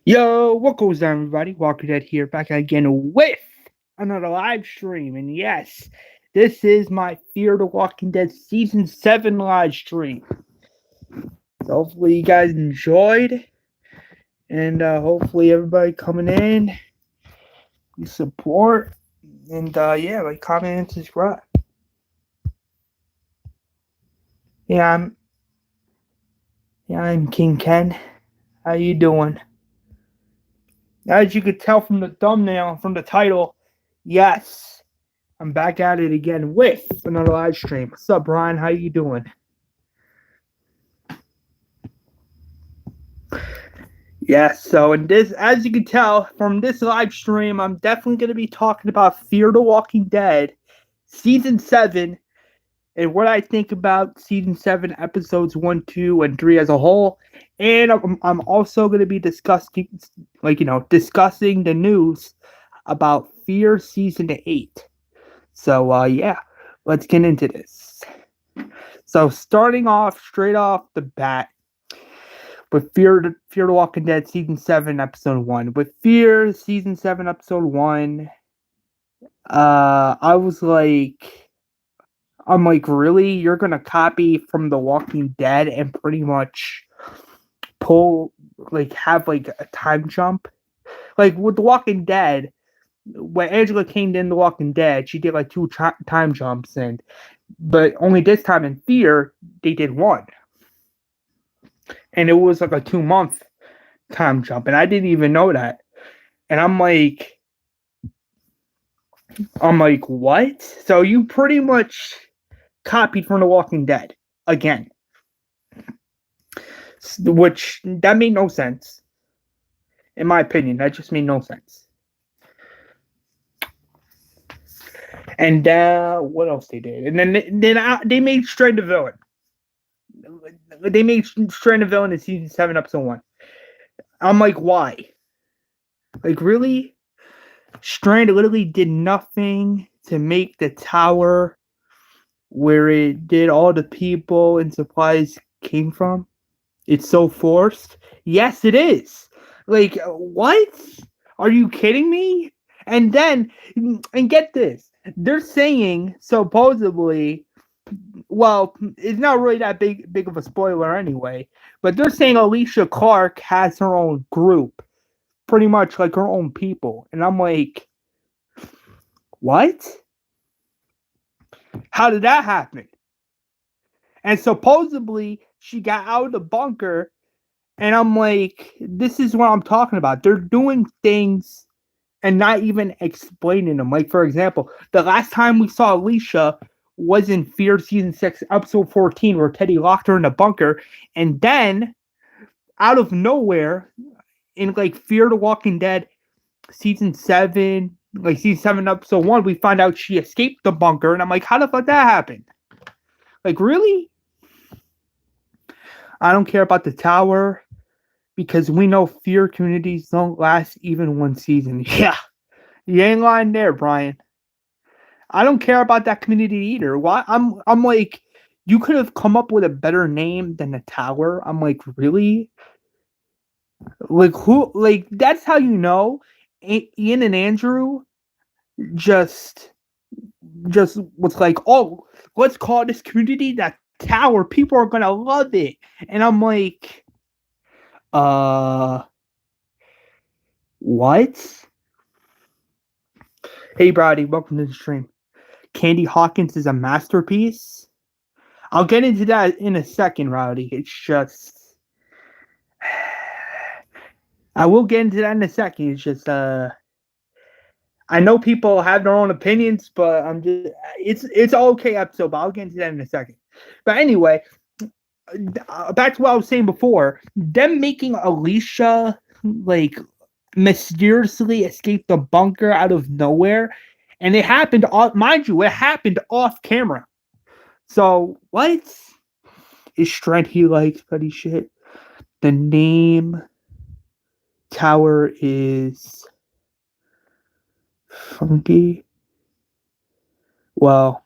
Yo, what goes on, everybody? Walker Dead here, back again with another live stream. And yes, this is my Fear the Walking Dead Season 7 live stream. So hopefully you guys enjoyed. And hopefully everybody coming in, you support. And yeah, like, comment, and subscribe. Yeah, I'm King Ken. How you doing? As you could tell from the thumbnail, from the title, yes, I'm back at it again with another live stream. What's up, Brian? How you doing? Yes, so in this, as you can tell from this live stream, I'm definitely going to be talking about Fear the Walking Dead, Season 7, and what I think about Season 7, Episodes 1, 2, and 3 as a whole. And I'm also going to be discussing the news about Fear Season 8. So, yeah, let's get into this. So, starting off, straight off the bat, with Fear the Walking Dead Season 7, Episode 1. With Fear Season 7, Episode 1, I'm like, really? You're going to copy from The Walking Dead and pretty much have a time jump? Like, with The Walking Dead, when Angela came in The Walking Dead, she did like two time jumps, but only this time in Fear, they did one. And it was like a 2-month time jump, and I didn't even know that. And I'm like, what? So you pretty much copied from The Walking Dead again, which that made no sense, in my opinion. That just made no sense. And what else they did? And then they made Strand the villain. They made Strand the villain in Season 7, Episode 1. I'm like, why? Like, really? Strand literally did nothing to make the tower where it did all the people and supplies came from. It's so forced. Yes, it is. Like, what? Are you kidding me? And get this. They're saying, supposedly, well, it's not really that big of a spoiler anyway, but they're saying Alicia Clark has her own group. Pretty much like her own people. And I'm like, what? How did that happen? And supposedly she got out of the bunker, and I'm like, this is what I'm talking about. They're doing things and not even explaining them. Like, for example, the last time we saw Alicia was in Fear Season 6, Episode 14, where Teddy locked her in the bunker, and then, out of nowhere, in like Fear the Walking Dead Season 7, Season 7, Episode 1, we find out she escaped the bunker, and I'm like, how the fuck that happened? Like, really? I don't care about the tower, because we know Fear communities don't last even one season. Yeah, you ain't lying there, Brian. I don't care about that community either. Why? I'm like, you could have come up with a better name than the tower. I'm like, really? Like, who? Like, that's how you know Ian and Andrew just was like, oh, let's call this community that tower. People are gonna love it. And I'm like, what? Hey, Brody, welcome to the stream. Candy Hawkins is a masterpiece. I'll get into that in a second, Rowdy. It's just, I will get into that in a second. It's just, I know people have their own opinions, but it's an okay episode. But I'll get into that in a second. But anyway, back to what I was saying before. Them making Alicia like mysteriously escape the bunker out of nowhere, and it happened off, mind you, it happened off camera. So what is Strand? He likes petty shit. The name tower is funky. Well,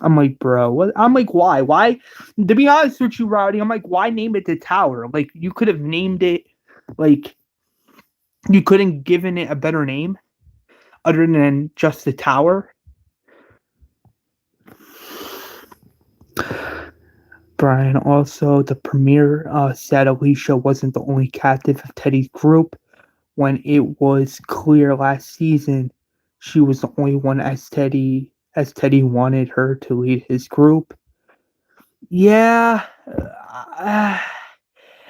I'm like, bro, what? I'm like, why? Why? To be honest with you, Rowdy, I'm like, why name it the tower? Like, you could have named it like You couldn't given it a better name other than just the tower. Brian also, the premiere said Alicia wasn't the only captive of Teddy's group when it was clear last season she was the only one as Teddy wanted her to lead his group. Yeah. Uh,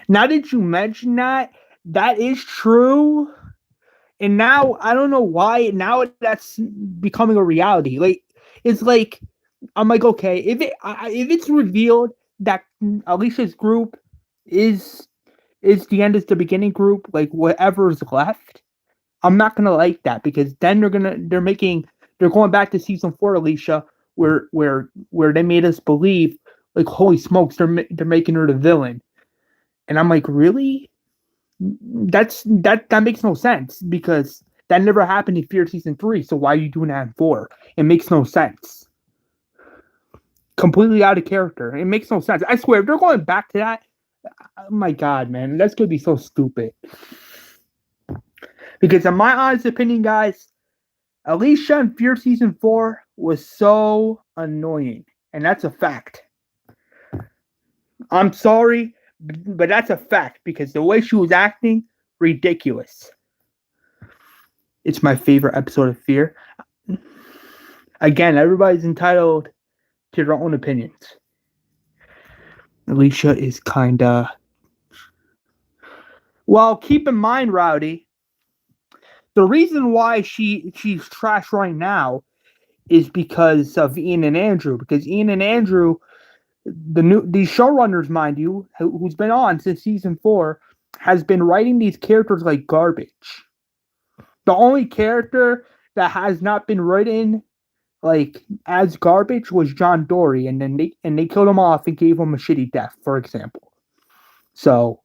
Now that you mention that, that is true. And now I don't know why now that's becoming a reality. Like it's like I'm like okay, if it's revealed that Alicia's group is is the end is the beginning group, like whatever's left, I'm not gonna like that because then they're going back to season 4, Alicia, where they made us believe like holy smokes they're making her the villain, and I'm like really that makes no sense because that never happened in Fear season 3. So why are you doing that in 4? It makes no sense. Completely out of character. It makes no sense. I swear, if they're going back to that, oh my god, man, that's gonna be so stupid. Because in my honest opinion, guys, Alicia in Fear season 4 was so annoying, and that's a fact. I'm sorry, but that's a fact because the way she was acting, ridiculous. It's my favorite episode of Fear. Again, everybody's entitled to their own opinions. Alicia is kinda. Well, keep in mind, Rowdy, the reason why she's trash right now is because of Ian and Andrew. Because Ian and Andrew, these showrunners, mind you, who's been on since season 4, has been writing these characters like garbage. The only character that has not been written like as garbage was John Dory, and then they killed him off and gave him a shitty death, for example. So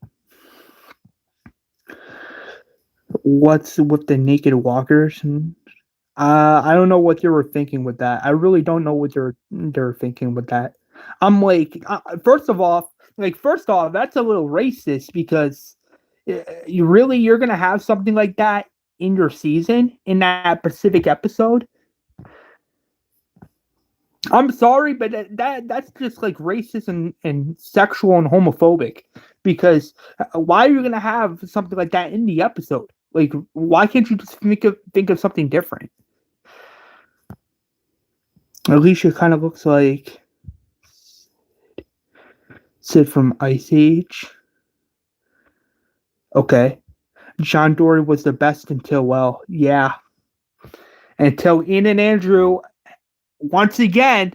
what's with the naked walkers? I don't know what they were thinking with that. I really don't know what they're thinking with that. I'm like, first off, that's a little racist because you're gonna have something like that in your season in that specific episode. I'm sorry, but that's just like racist and sexual and homophobic. Because why are you gonna have something like that in the episode? Like, why can't you just think of something different? Alicia kind of looks like Sid from Ice Age. Okay, John Dory was the best until yeah, until Ian and Andrew once again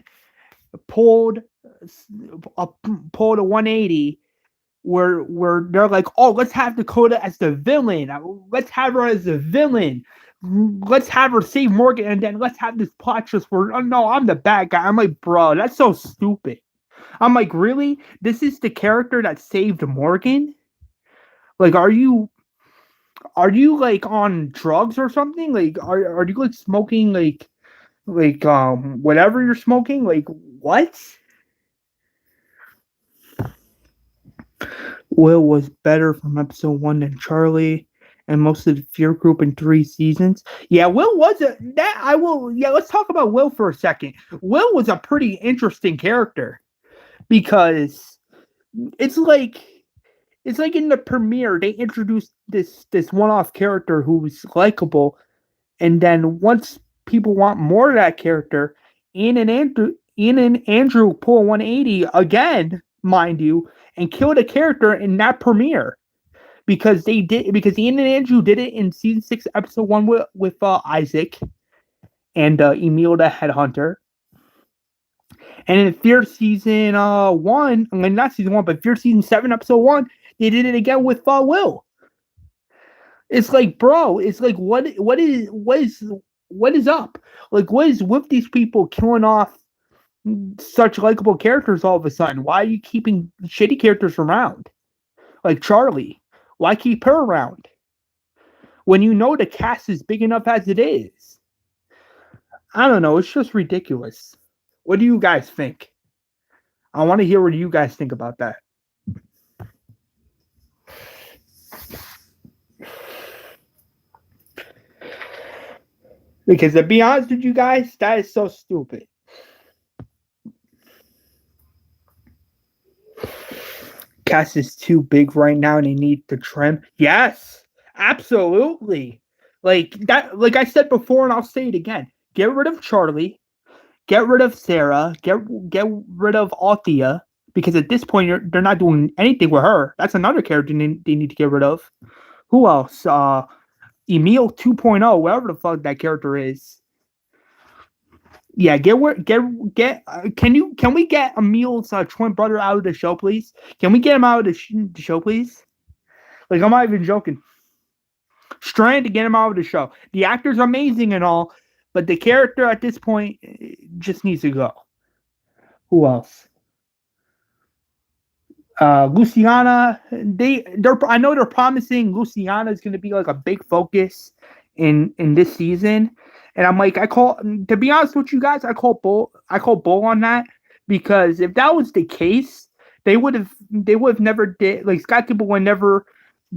pulled a pulled a 180 where they're like, oh, let's have Dakota as the villain. Let's have her as the villain. Let's have her save Morgan, and then let's have this plot twist where, oh no, I'm the bad guy. I'm like, bro, that's so stupid. I'm like, really? This is the character that saved Morgan? Like, are you like on drugs or something? Like, are you like smoking whatever you're smoking? Like, what? Will was better from episode 1 than Charlie and most of the Fear group in 3 seasons. Yeah, Will was let's talk about Will for a second. Will was a pretty interesting character because it's like in the premiere they introduced this one-off character who's likable, and then once people want more of that character, Ian and Andrew pull a 180 again, mind you, and kill the character in that premiere because Ian and Andrew did it in season 6, episode 1 with Isaac and Emil the Headhunter, and in Fear season 1, I mean not season 1, but Fear season 7, episode 1, they did it again with Will. It's like, bro, it's like what is up? Like, what is with these people killing off such likable characters all of a sudden? Why are you keeping shitty characters around? Like Charlie. Why keep her around? When you know the cast is big enough as it is. I don't know, it's just ridiculous. What do you guys think? I want to hear what you guys think about that. Because to be honest with you guys, that is so stupid. Cast is too big right now and they need to trim. Yes, absolutely. Like that, like I said before, and I'll say it again. Get rid of Charlie, get rid of Sarah, get rid of Althea, because at this point they're not doing anything with her. That's another character they need to get rid of. Who else? Emil 2.0, whatever the fuck that character is. Yeah, can we get Emil's twin brother out of the show, please? Can we get him out of the show, please? Like, I'm not even joking. Trying to get him out of the show. The actor's amazing and all, but the character at this point just needs to go. Who else? Luciana. I know they're promising Luciana is going to be like a big focus in this season, and I'm like, to be honest with you guys, I call bull on that, because if that was the case, they would have never did, like, Scott Gimple would never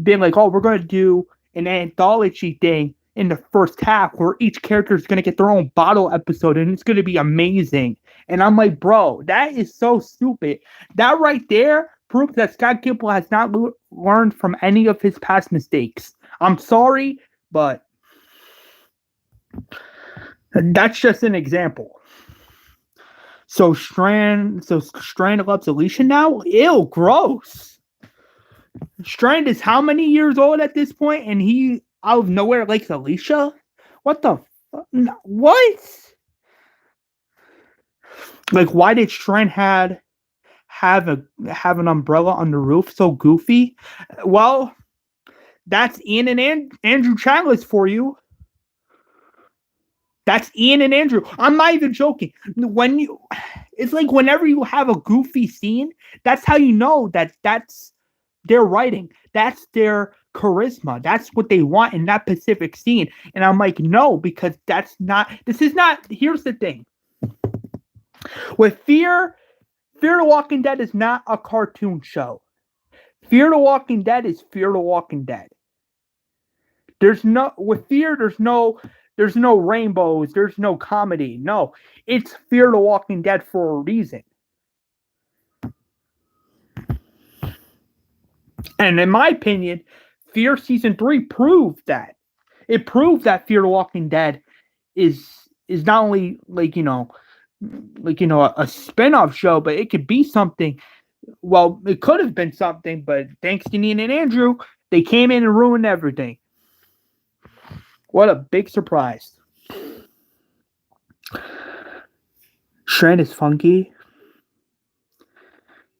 been like, oh, we're going to do an anthology thing in the first half where each character is going to get their own bottle episode and it's going to be amazing. And I'm like, bro, that is so stupid. That right there proves that Scott Gimple has not learned from any of his past mistakes. I'm sorry, but that's just an example. So Strand loves Alicia now? Ew, gross. Strand is how many years old at this point, and he out of nowhere likes Alicia? What the what? Like, why did Strand have an umbrella on the roof so goofy? Well, that's Ian and Andrew Chalice for you. That's Ian and Andrew. I'm not even joking. It's like whenever you have a goofy scene, that's how you know that's their writing. That's their charisma. That's what they want in that specific scene. And I'm like, no, because this is not, here's the thing. With Fear the Walking Dead is not a cartoon show. Fear the Walking Dead is Fear the Walking Dead. With Fear, there's no rainbows, there's no comedy. No, it's Fear the Walking Dead for a reason. And in my opinion, Fear Season 3 proved that. It proved that Fear the Walking Dead is not only a spin-off show, but it could be something. Well, it could have been something, but thanks to Ian and Andrew, they came in and ruined everything. What a big surprise. Strand is funky.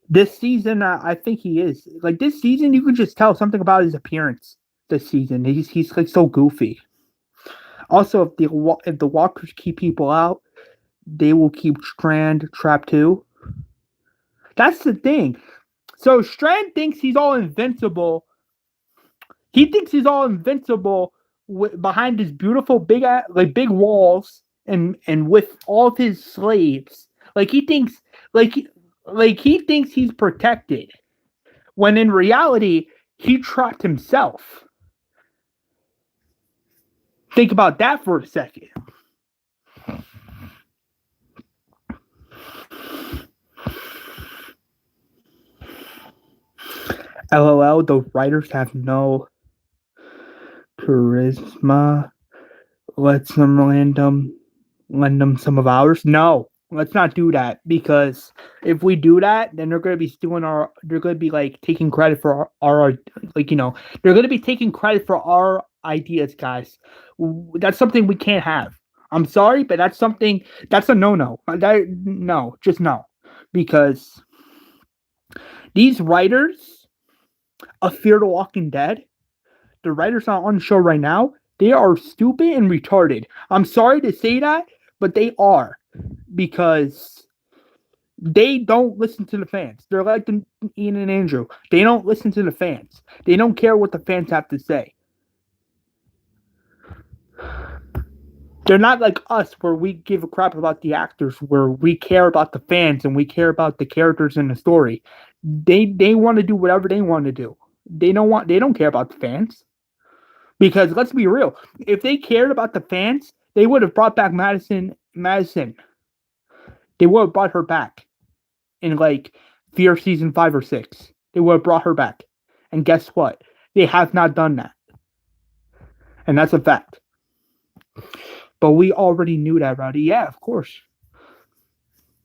This season, I think he is. Like, this season, you can just tell something about his appearance this season. He's like so goofy. Also, if the walkers keep people out, they will keep Strand trapped too. That's the thing. So Strand thinks he's all invincible. He thinks he's all invincible behind his beautiful big walls and with all of his slaves. Like, he thinks he thinks he's protected, when in reality he trapped himself. Think about that for a second. LOL, the writers have no charisma. Let's lend them some of ours. No, let's not do that, because if we do that, then they're going to be they're going to be like taking credit for our they're going to be taking credit for our ideas, guys. That's something we can't have. I'm sorry, but that's a no. Just no. Because these writers of Fear the Walking Dead, the writers on the show right now, they are stupid and retarded. I'm sorry to say that, but they are, because they don't listen to the fans. They're like Ian and Andrew. They don't listen to the fans. They don't care what the fans have to say. They're not like us, where we give a crap about the actors, where we care about the fans and we care about the characters in the story. They want to do whatever they want to do. They don't care about the fans. Because let's be real, if they cared about the fans, They would have brought back Madison. They would have brought her back in like Fear season 5 or 6. They would have brought her back. And guess what? They have not done that. And that's a fact. But we already knew that, Rowdy. Yeah, of course.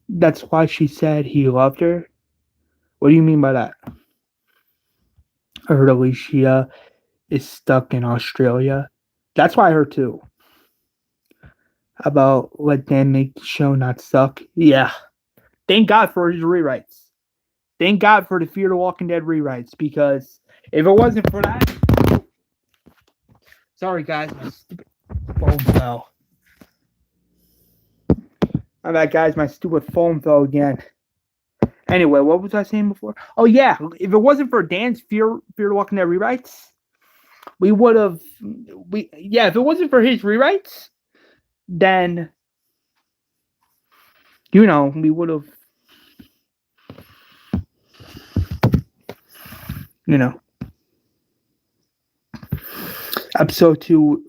That's why she said he loved her. What do you mean by that? I heard Alicia is stuck in Australia. That's why I heard too. About let them make the show not suck. Yeah. Thank God for his rewrites. Thank God for the Fear the Walking Dead rewrites, because if it wasn't for that... Sorry, guys. My stupid phone fell. My bad, guys. My stupid phone fell again. Anyway, what was I saying before? Oh, yeah. If it wasn't for Dan's Fear the Walking Dead rewrites, we would have... if it wasn't for his rewrites, then... we would have... Episode 2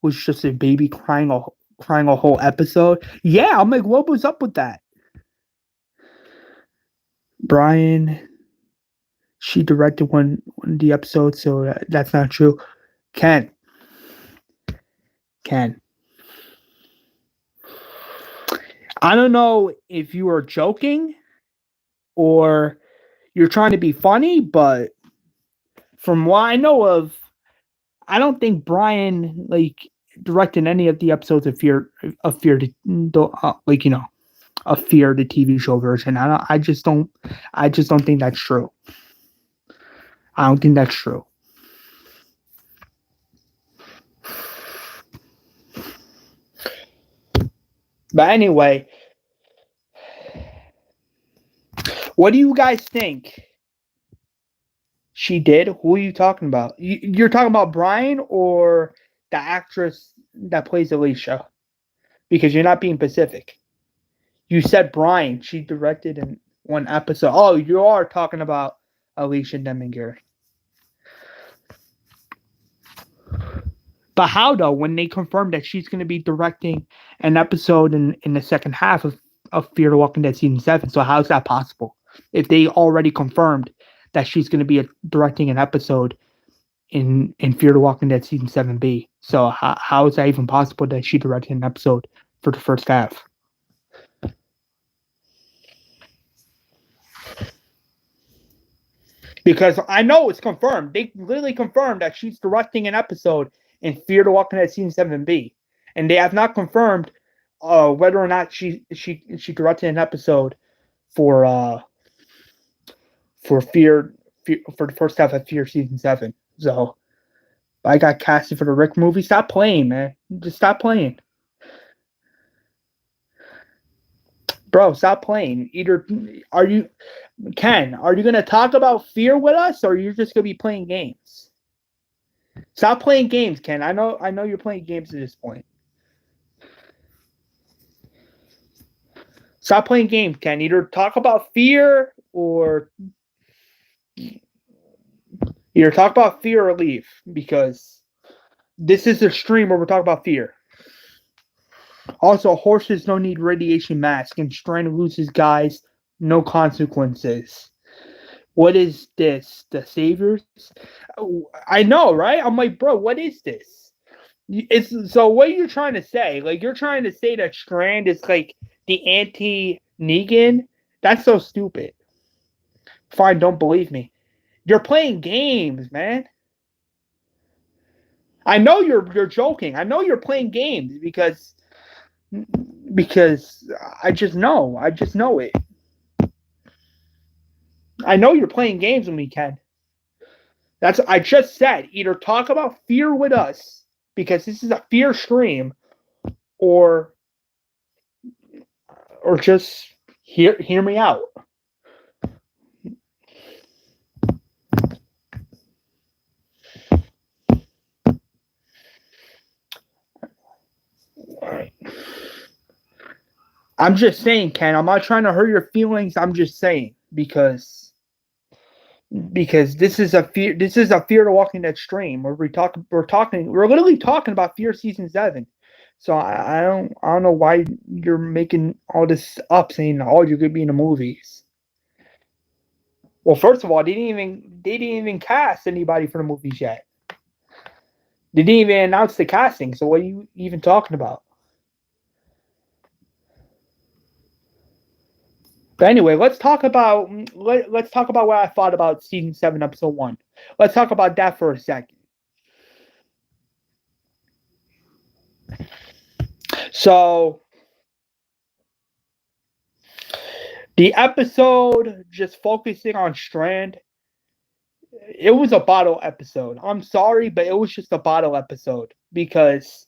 was just a baby crying a whole episode. Yeah, I'm like, what was up with that? Brian, she directed one of the episodes, so that's not true. Ken. I don't know if you are joking or you're trying to be funny, but from what I know of, I don't think Brian directed any of the episodes of Fear, of Fear, the TV show version. I just don't think that's true. I don't think that's true. But anyway, what do you guys think she did? Who are you talking about? You're talking about Brian or the actress that plays Alicia? Because you're not being specific. You said Brian. She directed in one episode. Oh, you are talking about Alicia Deminger. But how, though, when they confirmed that she's going to be directing an episode in the second half of Fear the Walking Dead Season 7? So how is that possible? If they already confirmed that she's going to be directing an episode in Fear the Walking Dead Season 7B. So how is that even possible that she directed an episode for the first half? Because I know it's confirmed. They literally confirmed that she's directing an episode in Fear the Walking Dead Season 7B. And they have not confirmed whether or not she directed an episode for Fear for the first half of Fear Season 7. So I got casted for the Rick movie. Stop playing, man. Just stop playing. Bro, stop playing. Either are you going to talk about Fear with us, or are you just going to be playing games? Stop playing games, Ken. I know you're playing games at this point. Stop playing games, Ken. Either talk about Fear or leave, because this is a stream where we're talking about Fear. Also, horses don't need radiation masks, and trying to lose his guys, no consequences. What is this? The Saviors? I know, right? I'm like, bro, what is this? So what are you trying to say? Like, you're trying to say that Strand is like the anti-Negan? That's so stupid. Fine, don't believe me. You're playing games, man. I know you're joking. I know you're playing games because I just know it. I know you're playing games with me, Ken. I just said, either talk about Fear with us, because this is a Fear stream, or just hear me out. I'm just saying, Ken. I'm not trying to hurt your feelings. I'm just saying, because this is a Fear the Walking Dead stream where we're literally talking about Fear Season 7. So I don't know why you're making all this up saying, oh, you're gonna be in the movies. Well, first of all, they didn't even cast anybody for the movies yet. They didn't even announce the casting. So what are you even talking about? But anyway, let's talk about what I thought about season 7, episode 1. Let's talk about that for a second. So the episode just focusing on Strand, it was a bottle episode. I'm sorry, but it was just a bottle episode because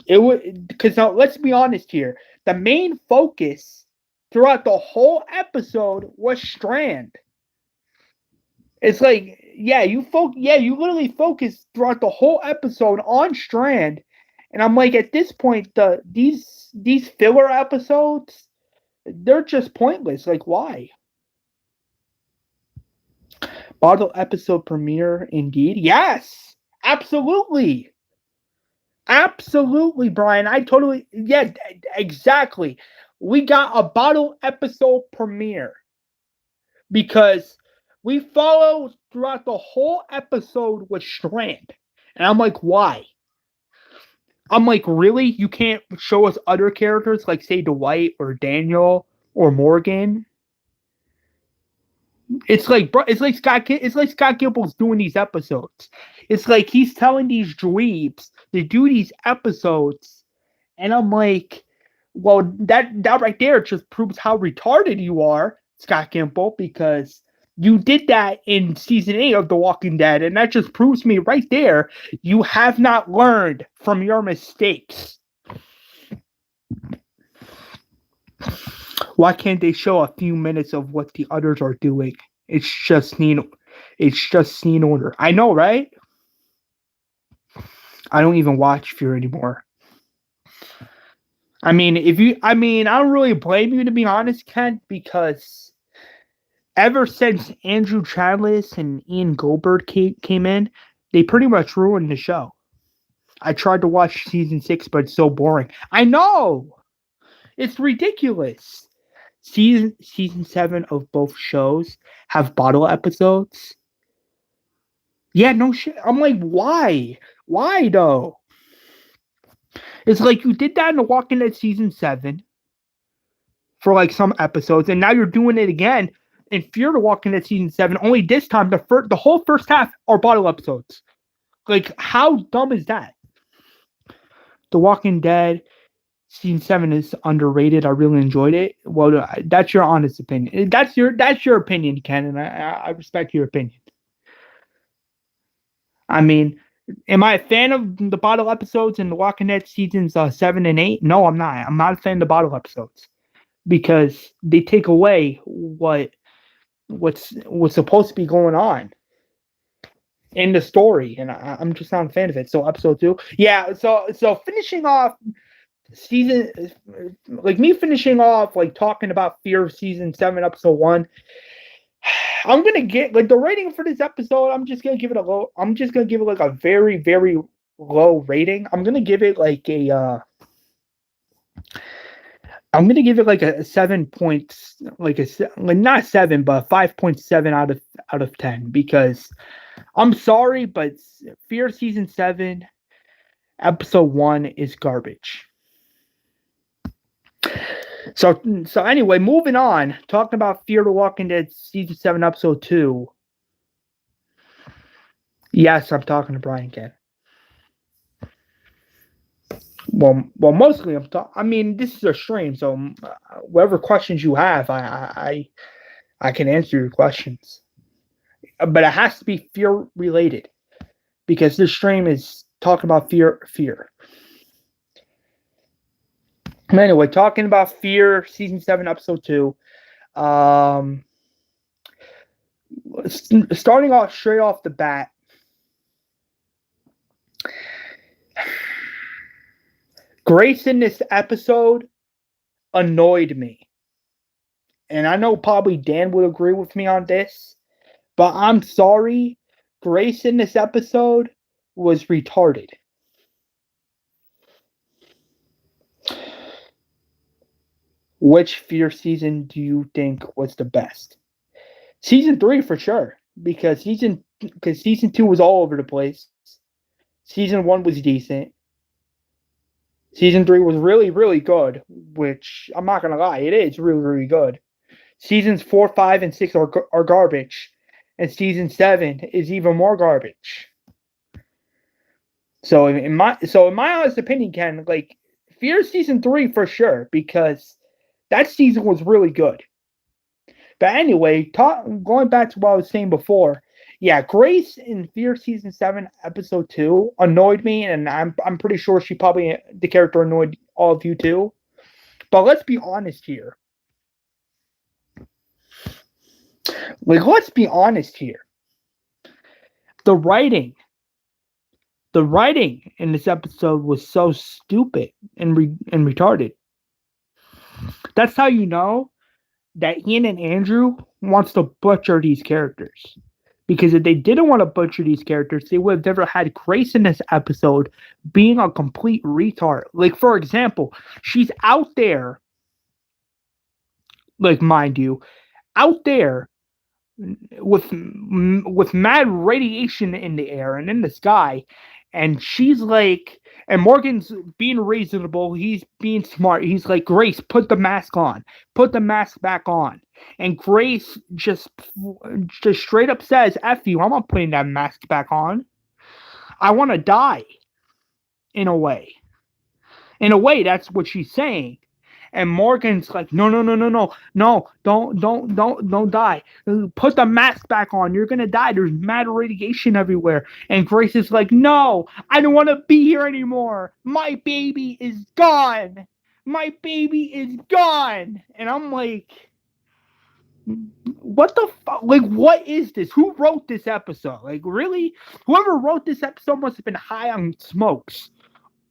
it was because now let's be honest here. The main focus throughout the whole episode was Strand. It's like, you literally focus throughout the whole episode on Strand, and I'm like, at this point, these filler episodes, they're just pointless. Like, why? Bottle episode premiere, indeed. Yes, absolutely, absolutely, Brian. Exactly. We got a bottle episode premiere because we follow throughout the whole episode with Strand. And I'm like, why? I'm like, really? You can't show us other characters like, say, Dwight or Daniel or Morgan? It's like Scott Gimbal's doing these episodes. It's like he's telling these dweebs to do these episodes, and I'm like, well, that right there just proves how retarded you are, Scott Gimple, because you did that in season 8 of The Walking Dead, and that just proves to me right there you have not learned from your mistakes. Why can't they show a few minutes of what the others are doing? It's just scene order. I know, right? I don't even watch Fear anymore. I mean, I don't really blame you, to be honest, Kent, because ever since Andrew Chadless and Ian Goldberg came in, they pretty much ruined the show. I tried to watch season 6, but it's so boring. I know! It's ridiculous. Season 7 of both shows have bottle episodes. Yeah, no shit. I'm like, why? Why though? It's like you did that in The Walking Dead season 7 for like some episodes, and now you're doing it again in Fear the Walking Dead season 7. Only this time, the whole first half are bottle episodes. Like, how dumb is that? The Walking Dead season 7 is underrated. I really enjoyed it. Well, that's your honest opinion. That's your opinion, Ken, and I respect your opinion. I mean, am I a fan of the bottle episodes in The Walking Dead seasons 7 and 8? No, I'm not. I'm not a fan of the bottle episodes because they take away what's supposed to be going on in the story, and I'm just not a fan of it. So episode 2, yeah. So finishing off season, like me finishing off like talking about Fear season 7 episode 1. I'm gonna get like the rating for this episode. I'm just gonna give it a low. I'm just gonna give it like a very very low rating. I'm gonna give it like a. I'm gonna give it like a 7 points, like not 7, but 5.7 out of 10 because I'm sorry, but Fear season 7, episode 1 is garbage. So anyway, moving on, talking about Fear the Walking Dead season 7, episode 2. Yes, I'm talking to Brian again. Well, mostly I'm talking. I mean, this is a stream, so whatever questions you have, I can answer your questions. But it has to be fear related because this stream is talking about fear. Anyway, talking about Fear season 7, episode 2. Starting off straight off the bat. Grace in this episode annoyed me. And I know probably Dan would agree with me on this, but I'm sorry. Grace in this episode was retarded. Which Fear season do you think was the best? Season 3 for sure, because season 2 was all over the place. Season 1 was decent. Season 3 was really, really good, which I'm not gonna lie, it is really, really good. Seasons 4, 5, and 6 are garbage, and season 7 is even more garbage. So in my honest opinion, Ken, like Fear season 3 for sure, because that season was really good. But anyway, going back to what I was saying before, yeah, Grace in Fear season 7 episode 2 annoyed me, and I'm pretty sure the character annoyed all of you too. But let's be honest here. Let's be honest here. The writing, the writing in this episode was so stupid and retarded. That's how you know that Ian and Andrew wants to butcher these characters. Because if they didn't want to butcher these characters, they would have never had Grace in this episode being a complete retard. Like, for example, she's out there, like, mind you, out there with mad radiation in the air and in the sky, and she's like, and Morgan's being reasonable, he's being smart, he's like, Grace, put the mask on, put the mask back on, and Grace just straight up says, F you, I'm not putting that mask back on, I want to die. In a way, that's what she's saying. And Morgan's like, no, don't die. Put the mask back on. You're gonna die. There's mad radiation everywhere. And Grace is like, no, I don't want to be here anymore. My baby is gone. My baby is gone. And I'm like, what the fuck? Like, what is this? Who wrote this episode? Like, really? Whoever wrote this episode must have been high on smokes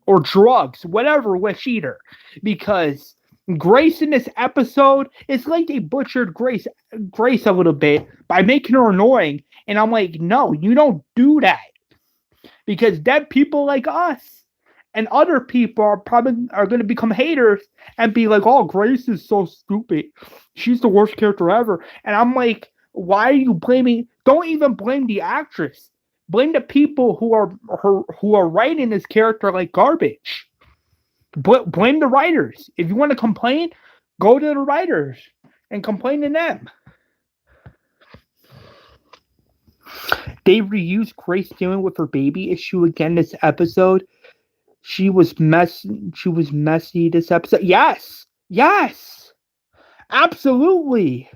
or drugs, whatever, with cheater, because Grace in this episode, it's like they butchered Grace a little bit by making her annoying. And I'm like, no, you don't do that. Because dead people like us and other people are going to become haters and be like, oh, Grace is so stupid. She's the worst character ever. And I'm like, why are you blaming? Don't even blame the actress. Blame the people who are writing this character like garbage. Blame the writers. If you want to complain, go to the writers and complain to them. They reused Grace dealing with her baby issue again this episode. She was messy this episode. Yes, absolutely.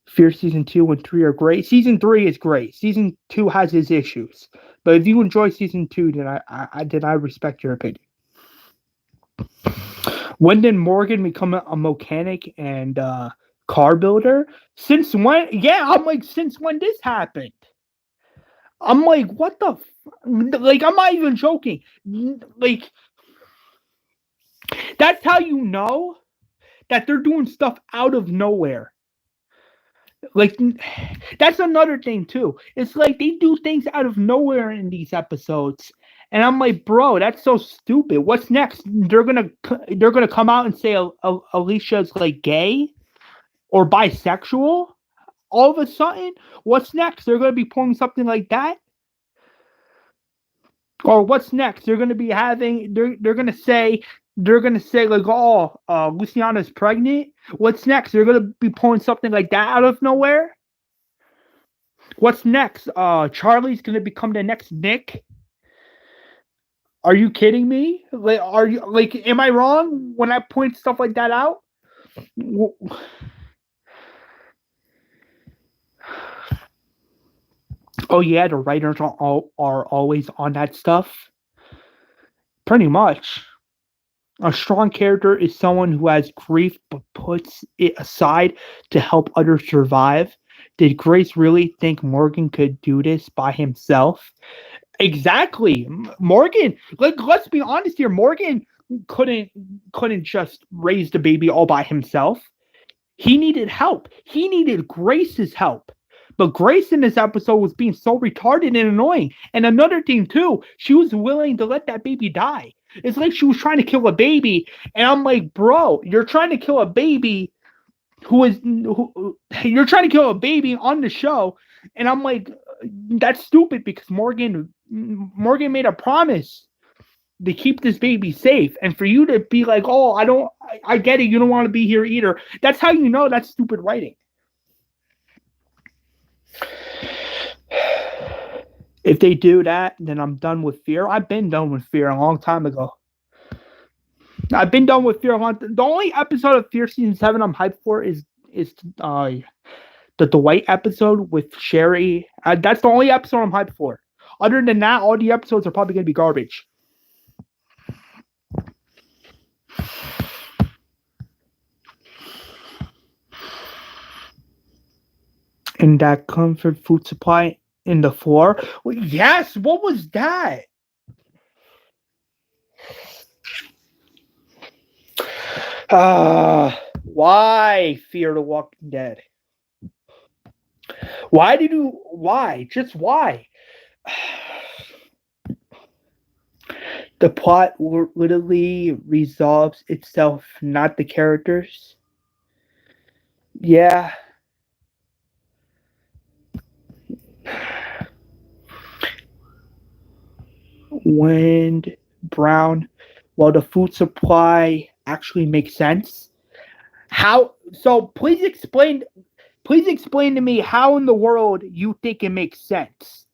Fear season 2 and 3 are great. Season 3 is great. Season 2 has its issues. But if you enjoy season 2, then I respect your opinion. When did Morgan become a mechanic and car builder? Since when? Yeah, I'm like, since when this happened? I'm like, what the? Like, I'm not even joking. Like, that's how you know that they're doing stuff out of nowhere. Like, that's another thing too. It's like they do things out of nowhere in these episodes, and I'm like, bro, that's so stupid. What's next? They're gonna come out and say Alicia's like gay or bisexual. All of a sudden, what's next? They're gonna be pulling something like that. Or what's next? They're gonna be having. They're gonna say like, oh, Luciana's pregnant. What's next? They're gonna be pulling something like that out of nowhere. What's next? Charlie's gonna become the next Nick. Are you kidding me? Like, am I wrong when I point stuff like that out? Oh yeah, the writers are always on that stuff. Pretty much. A strong character is someone who has grief but puts it aside to help others survive. Did Grace really think Morgan could do this by himself? Exactly. Morgan, like, let's be honest here, Morgan couldn't just raise the baby all by himself. He needed help. He needed Grace's help. But Grace in this episode was being so retarded and annoying. And another thing too, she was willing to let that baby die. It's like she was trying to kill a baby, and I'm like, bro, you're trying to kill a baby you're trying to kill a baby on the show, and I'm like, that's stupid because Morgan made a promise to keep this baby safe, and for you to be like, oh, I get it, you don't want to be here either. That's how you know that's stupid writing. If they do that, then I'm done with Fear. I've been done with Fear a long time ago. I've been done with Fear a long time. The only episode of Fear season 7 I'm hyped for is the Dwight episode with Sherry. That's the only episode I'm hyped for. Other than that, all the episodes are probably gonna be garbage. And that comfort food supply in the floor. Well, yes, what was that? Why Fear the Walking Dead? Why? Just why? The plot literally resolves itself, not the characters. Yeah. Wind, brown. Well, the food supply actually makes sense. How? So please explain to me how in the world you think it makes sense.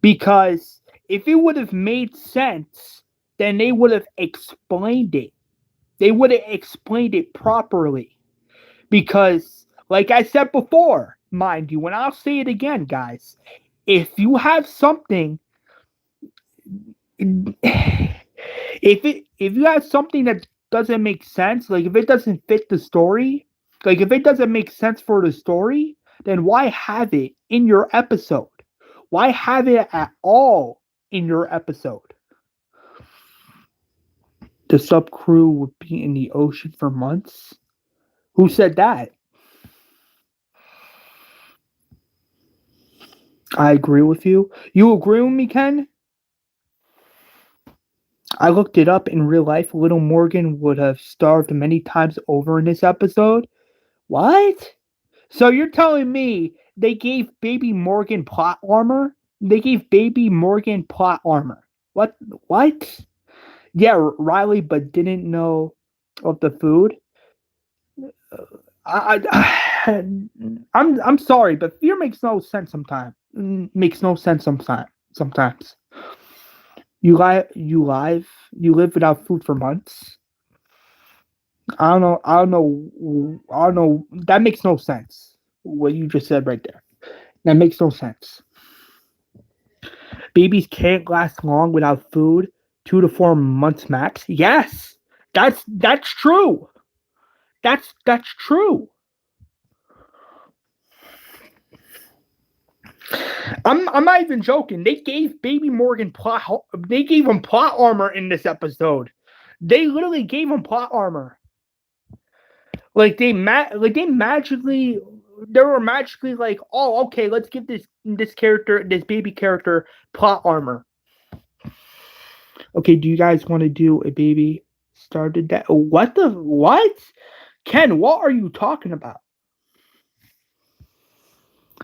Because if it would have made sense, then they would have explained it. They would have explained it properly. Because, like I said before, mind you, and I'll say it again, guys, if you have something, if you have something that doesn't make sense, like if it doesn't fit the story, like if it doesn't make sense for the story, then why have it in your episode? Why have it at all in your episode? The sub crew would be in the ocean for months. Who said that? I agree with you. You agree with me, Ken? I looked it up in real life. Little Morgan would have starved many times over in this episode. What? So you're telling me they gave baby Morgan plot armor? They gave baby Morgan plot armor. What? What? Yeah, Riley, but didn't know of the food. I'm sorry, but fear makes no sense sometimes. Makes no sense sometimes. Sometimes you live without food for months. I don't know. That makes no sense. What you just said right there. That makes no sense. Babies can't last long without food. 2 to 4 months max. Yes, that's true. That's true. I'm not even joking. They gave Baby Morgan plot. They gave him plot armor in this episode. They literally gave him plot armor. Like they magically. They were magically like, oh, okay, let's give this baby character plot armor. Okay, do you guys want to do a baby started that? What? Ken, what are you talking about?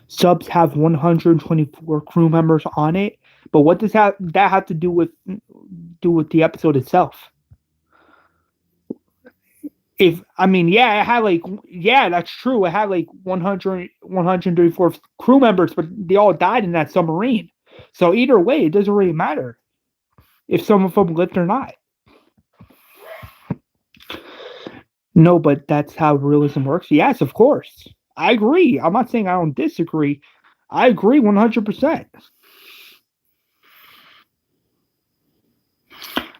Subs have 124 crew members on it, but what does that have to do with the episode itself? If I mean, yeah, it had that's true. It had like 134 crew members, but they all died in that submarine. So either way, it doesn't really matter if some of them lived or not. No, but that's how realism works. Yes, of course. I agree. I'm not saying I don't disagree. I agree 100%.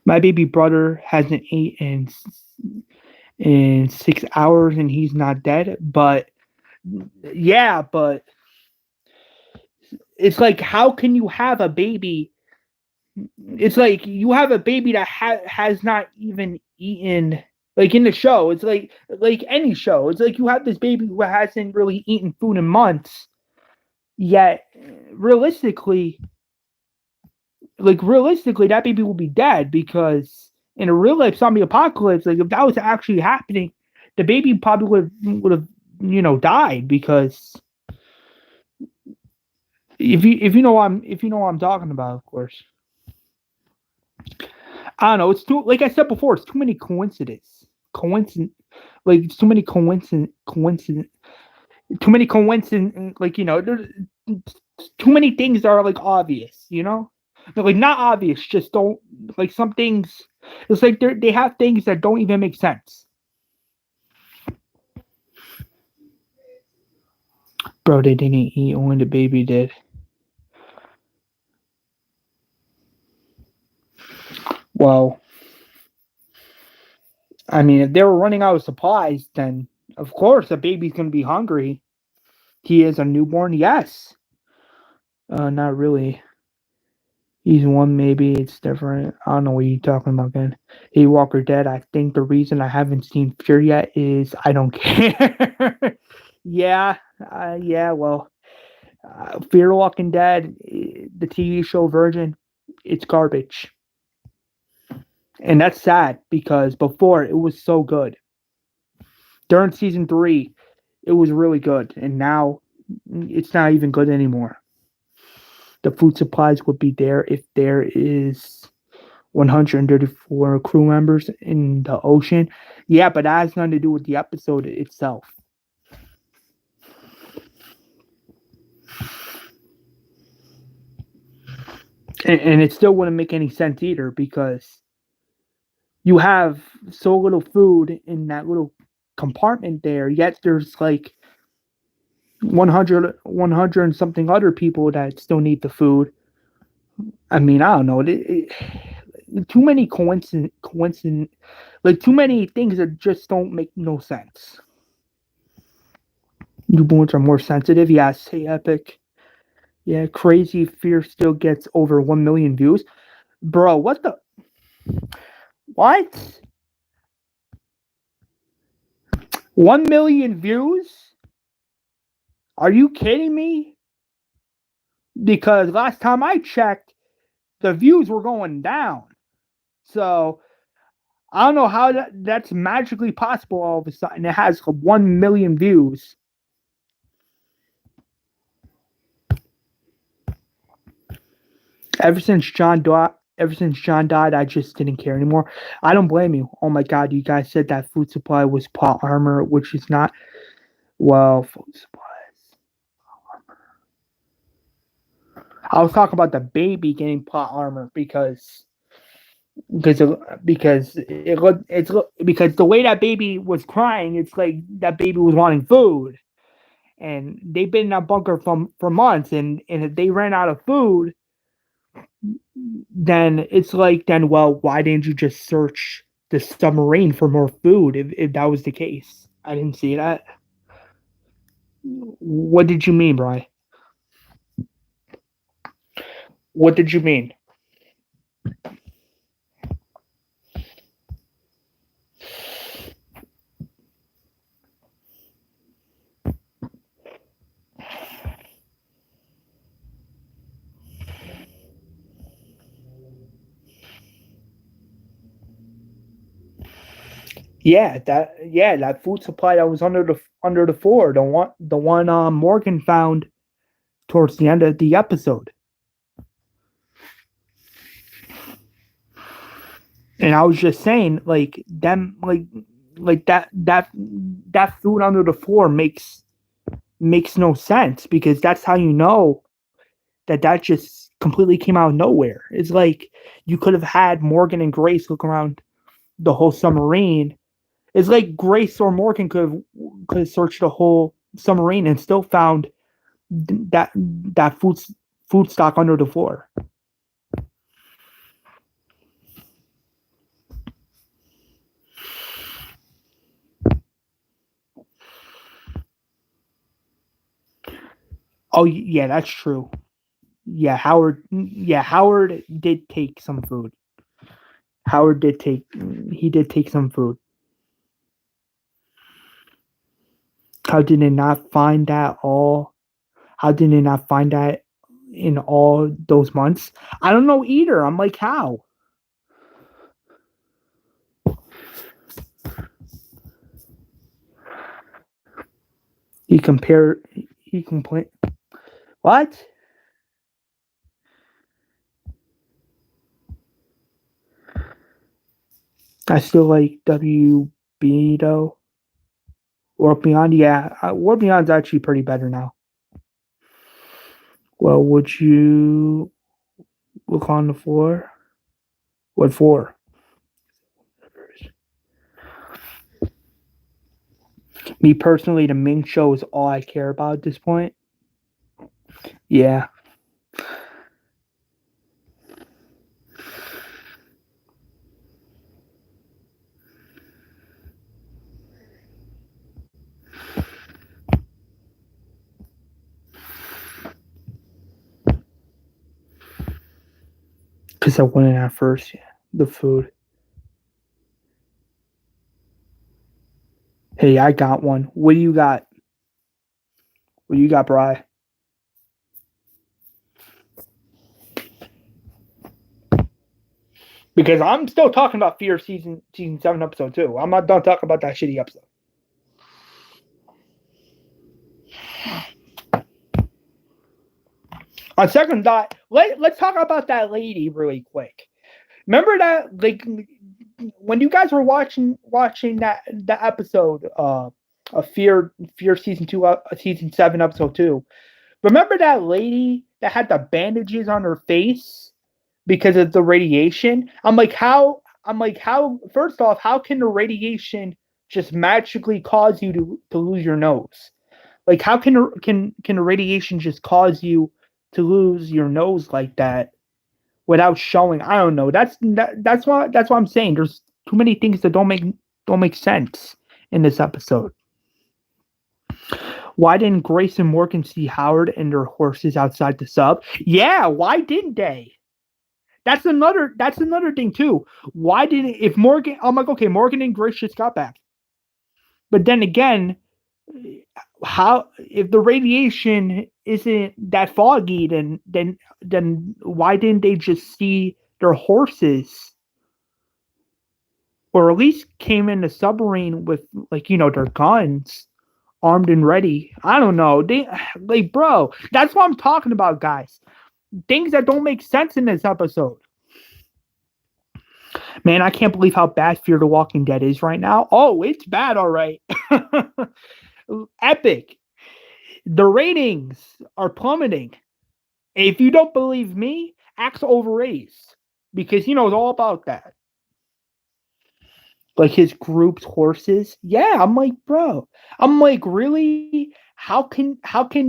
My baby brother hasn't eaten in 6 hours and he's not dead. But yeah, but it's like, how can you have a baby? It's like you have a baby that has not even eaten. Like in the show, it's like any show. It's like you have this baby who hasn't really eaten food in months. Yet, realistically, that baby will be dead because in a real life zombie apocalypse, like if that was actually happening, the baby probably would have died because if you know what I'm talking about, of course. I don't know. It's too like I said before. It's too many like it's too many too many coincidence. Like there's too many things that are like obvious. Like not obvious. Just don't like some things. It's like they have things that don't even make sense. Bro, they didn't eat. Only the baby did. Well, I mean, if they were running out of supplies, then of course the baby's gonna be hungry. He is a newborn, yes. Not really. He's one, maybe it's different. I don't know what you're talking about, again. Hey, Walker Dead. I think the reason I haven't seen Fear yet is I don't care. Yeah, yeah. Well, Fear Walking Dead, the TV show version, it's garbage, and that's sad because before it was so good. During season 3, it was really good, and now it's not even good anymore. The food supplies would be there if there is 134 crew members in the ocean. Yeah, but that has nothing to do with the episode itself. And it still wouldn't make any sense either because you have so little food in that little compartment there, yet there's like 100 and something other people that still need the food. I mean, I don't know. Too many coincidence, like too many things that just don't make no sense. Newborns are more sensitive. Yes, hey, Epic. Yeah, Crazy Fear still gets over 1 million views. Bro, what the? What? 1 million views? Are you kidding me? Because last time I checked, the views were going down. So I don't know how that's magically possible all of a sudden. It has 1 million views. Ever since John died, I just didn't care anymore. I don't blame you. Oh my god, you guys said that food supply was plot armor, which is not. Well, food supplies. I was talking about the baby getting plot armor because the way that baby was crying, it's like that baby was wanting food, and they've been in that bunker for months, and if they ran out of food, then it's like well, why didn't you just search the submarine for more food if that was the case? I didn't see that. What did you mean, Brian? What did you mean? That food supply that was under the floor, the one Morgan found towards the end of the episode. And I was just saying, like them, like that food under the floor makes no sense because that's how you know that just completely came out of nowhere. It's like you could have had Morgan and Grace look around the whole submarine. It's like Grace or Morgan could have searched the whole submarine and still found that food stock under the floor. Oh yeah, that's true. Yeah, Howard did take some food. Howard did take some food. How did it not find that all? How did it not find that in all those months? I don't know either. I'm like, how? He complained. What? I still like WB though. World Beyond, yeah. World Beyond's actually pretty better now. Well, would you look on the floor? What for? Me personally, the Ming Show is all I care about at this point. Yeah. Because I went in at first. Yeah. The food. Hey, I got one. What do you got? What do you got, Bri? Because I'm still talking about Fear season 7 episode 2. I'm not done talking about that shitty episode. On second thought, let's talk about that lady really quick. Remember that, like, when you guys were watching that episode of Fear season 2, season 7 episode 2. Remember that lady that had the bandages on her face because of the radiation? I'm like, how? First off, how can the radiation just magically cause you to lose your nose? Like, how can the radiation just cause you to lose your nose like that without showing? I don't know. That's what I'm saying. There's too many things that don't make sense in this episode. Why didn't Grace and Morgan see Howard and their horses outside the sub? Yeah, why didn't they? That's another thing too. Why didn't if Morgan? I'm like, okay, Morgan and Grace just got back, but then again, how if the radiation isn't that foggy, then why didn't they just see their horses, or at least came in the submarine with, like, their guns armed and ready? I don't know. Bro, that's what I'm talking about, guys. Things that don't make sense in this episode. Man, I can't believe how bad Fear the Walking Dead is right now. Oh, it's bad, all right. Epic. The ratings are plummeting. If you don't believe me, ask over Ace, because it's all about that. Like his group's horses. Yeah, I'm like, bro. I'm like, really? How can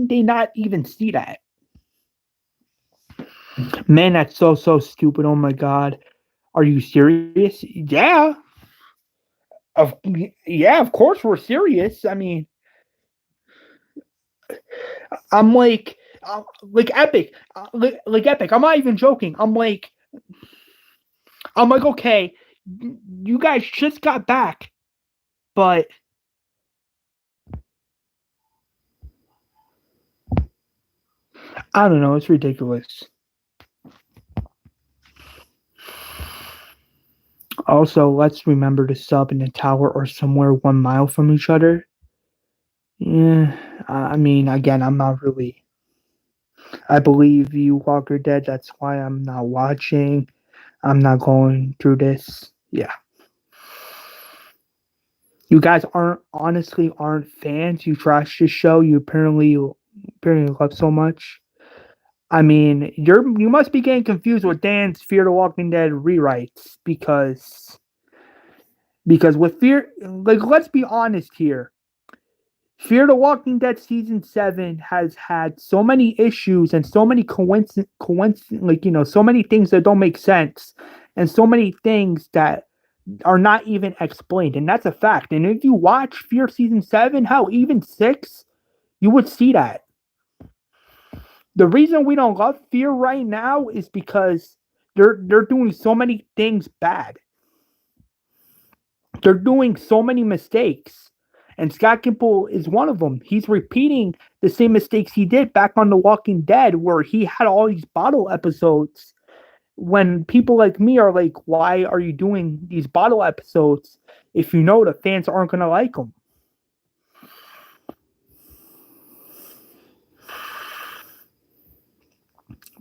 they not even see that? Man, that's so stupid. Oh my god. Are you serious? Yeah. Of course we're serious. I mean, I'm like Epic. Like Epic. I'm not even joking. I'm like, okay, you guys just got back, but I don't know. It's ridiculous. Also, let's remember to sub in a tower or somewhere 1 mile from each other. Yeah, I mean, again, I'm not really. I believe you, Walker Dead. That's why I'm not watching. I'm not going through this. Yeah. You guys aren't fans. You trash this show. You apparently love so much. I mean, you must be getting confused with Dan's Fear the Walking Dead rewrites, because with Fear, like, let's be honest here. Fear the Walking Dead season 7 has had so many issues and so many so many things that don't make sense, and so many things that are not even explained, and that's a fact. And if you watch Fear season 7, hell, even 6, you would see that. The reason we don't love Fear right now is because they're doing so many things bad. They're doing so many mistakes. And Scott Gimple is one of them. He's repeating the same mistakes he did back on The Walking Dead, where he had all these bottle episodes. When people like me are like, why are you doing these bottle episodes if you know the fans aren't going to like them.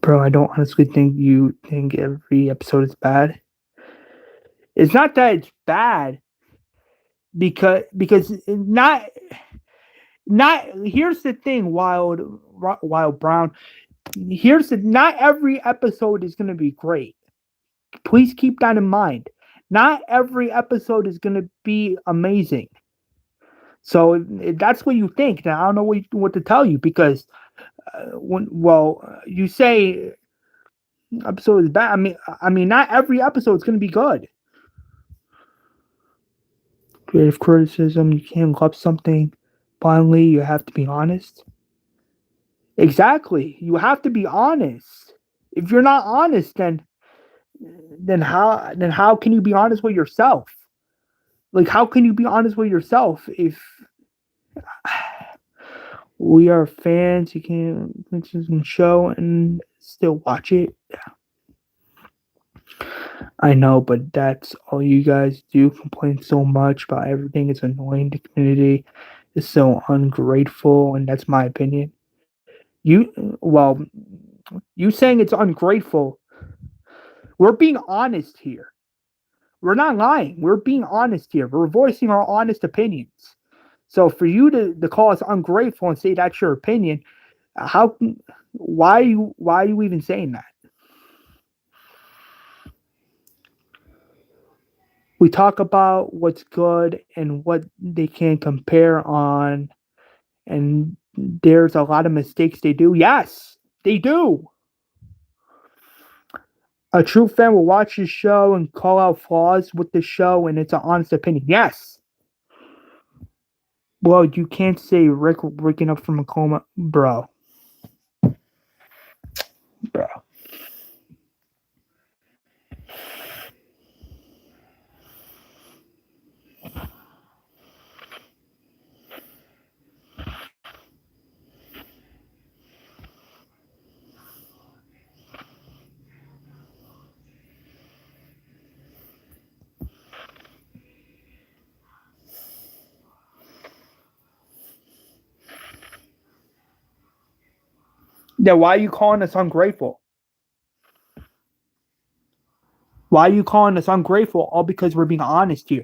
Bro, I don't honestly think you think every episode is bad. It's not that it's bad because not here's the thing, Wild Brown. Not every episode is going to be great. Please keep that in mind. Not every episode is going to be amazing. So that's what you think. Now I don't know what to tell you because you say episode is bad. I mean, not every episode is going to be good. Creative criticism. You can't love something blindly. You have to be honest. Exactly. You have to be honest. If you're not honest, then how can you be honest with yourself? Like, how can you be honest with yourself if we are fans? You can't show and still watch it. I know, but that's all you guys do. Complain so much about everything. It's annoying. The community is so ungrateful, and that's my opinion. You saying it's ungrateful. We're being honest here. We're not lying. We're being honest here. We're voicing our honest opinions. So for you to call us ungrateful and say that's your opinion, why are you even saying that? We talk about what's good and what they can compare on, and there's a lot of mistakes they do. Yes, they do. A true fan will watch the show and call out flaws with the show, and it's an honest opinion. Yes. Well, you can't say Rick waking up from a coma, bro. Bro. Then why are you calling us ungrateful? Why are you calling us ungrateful? All because we're being honest here.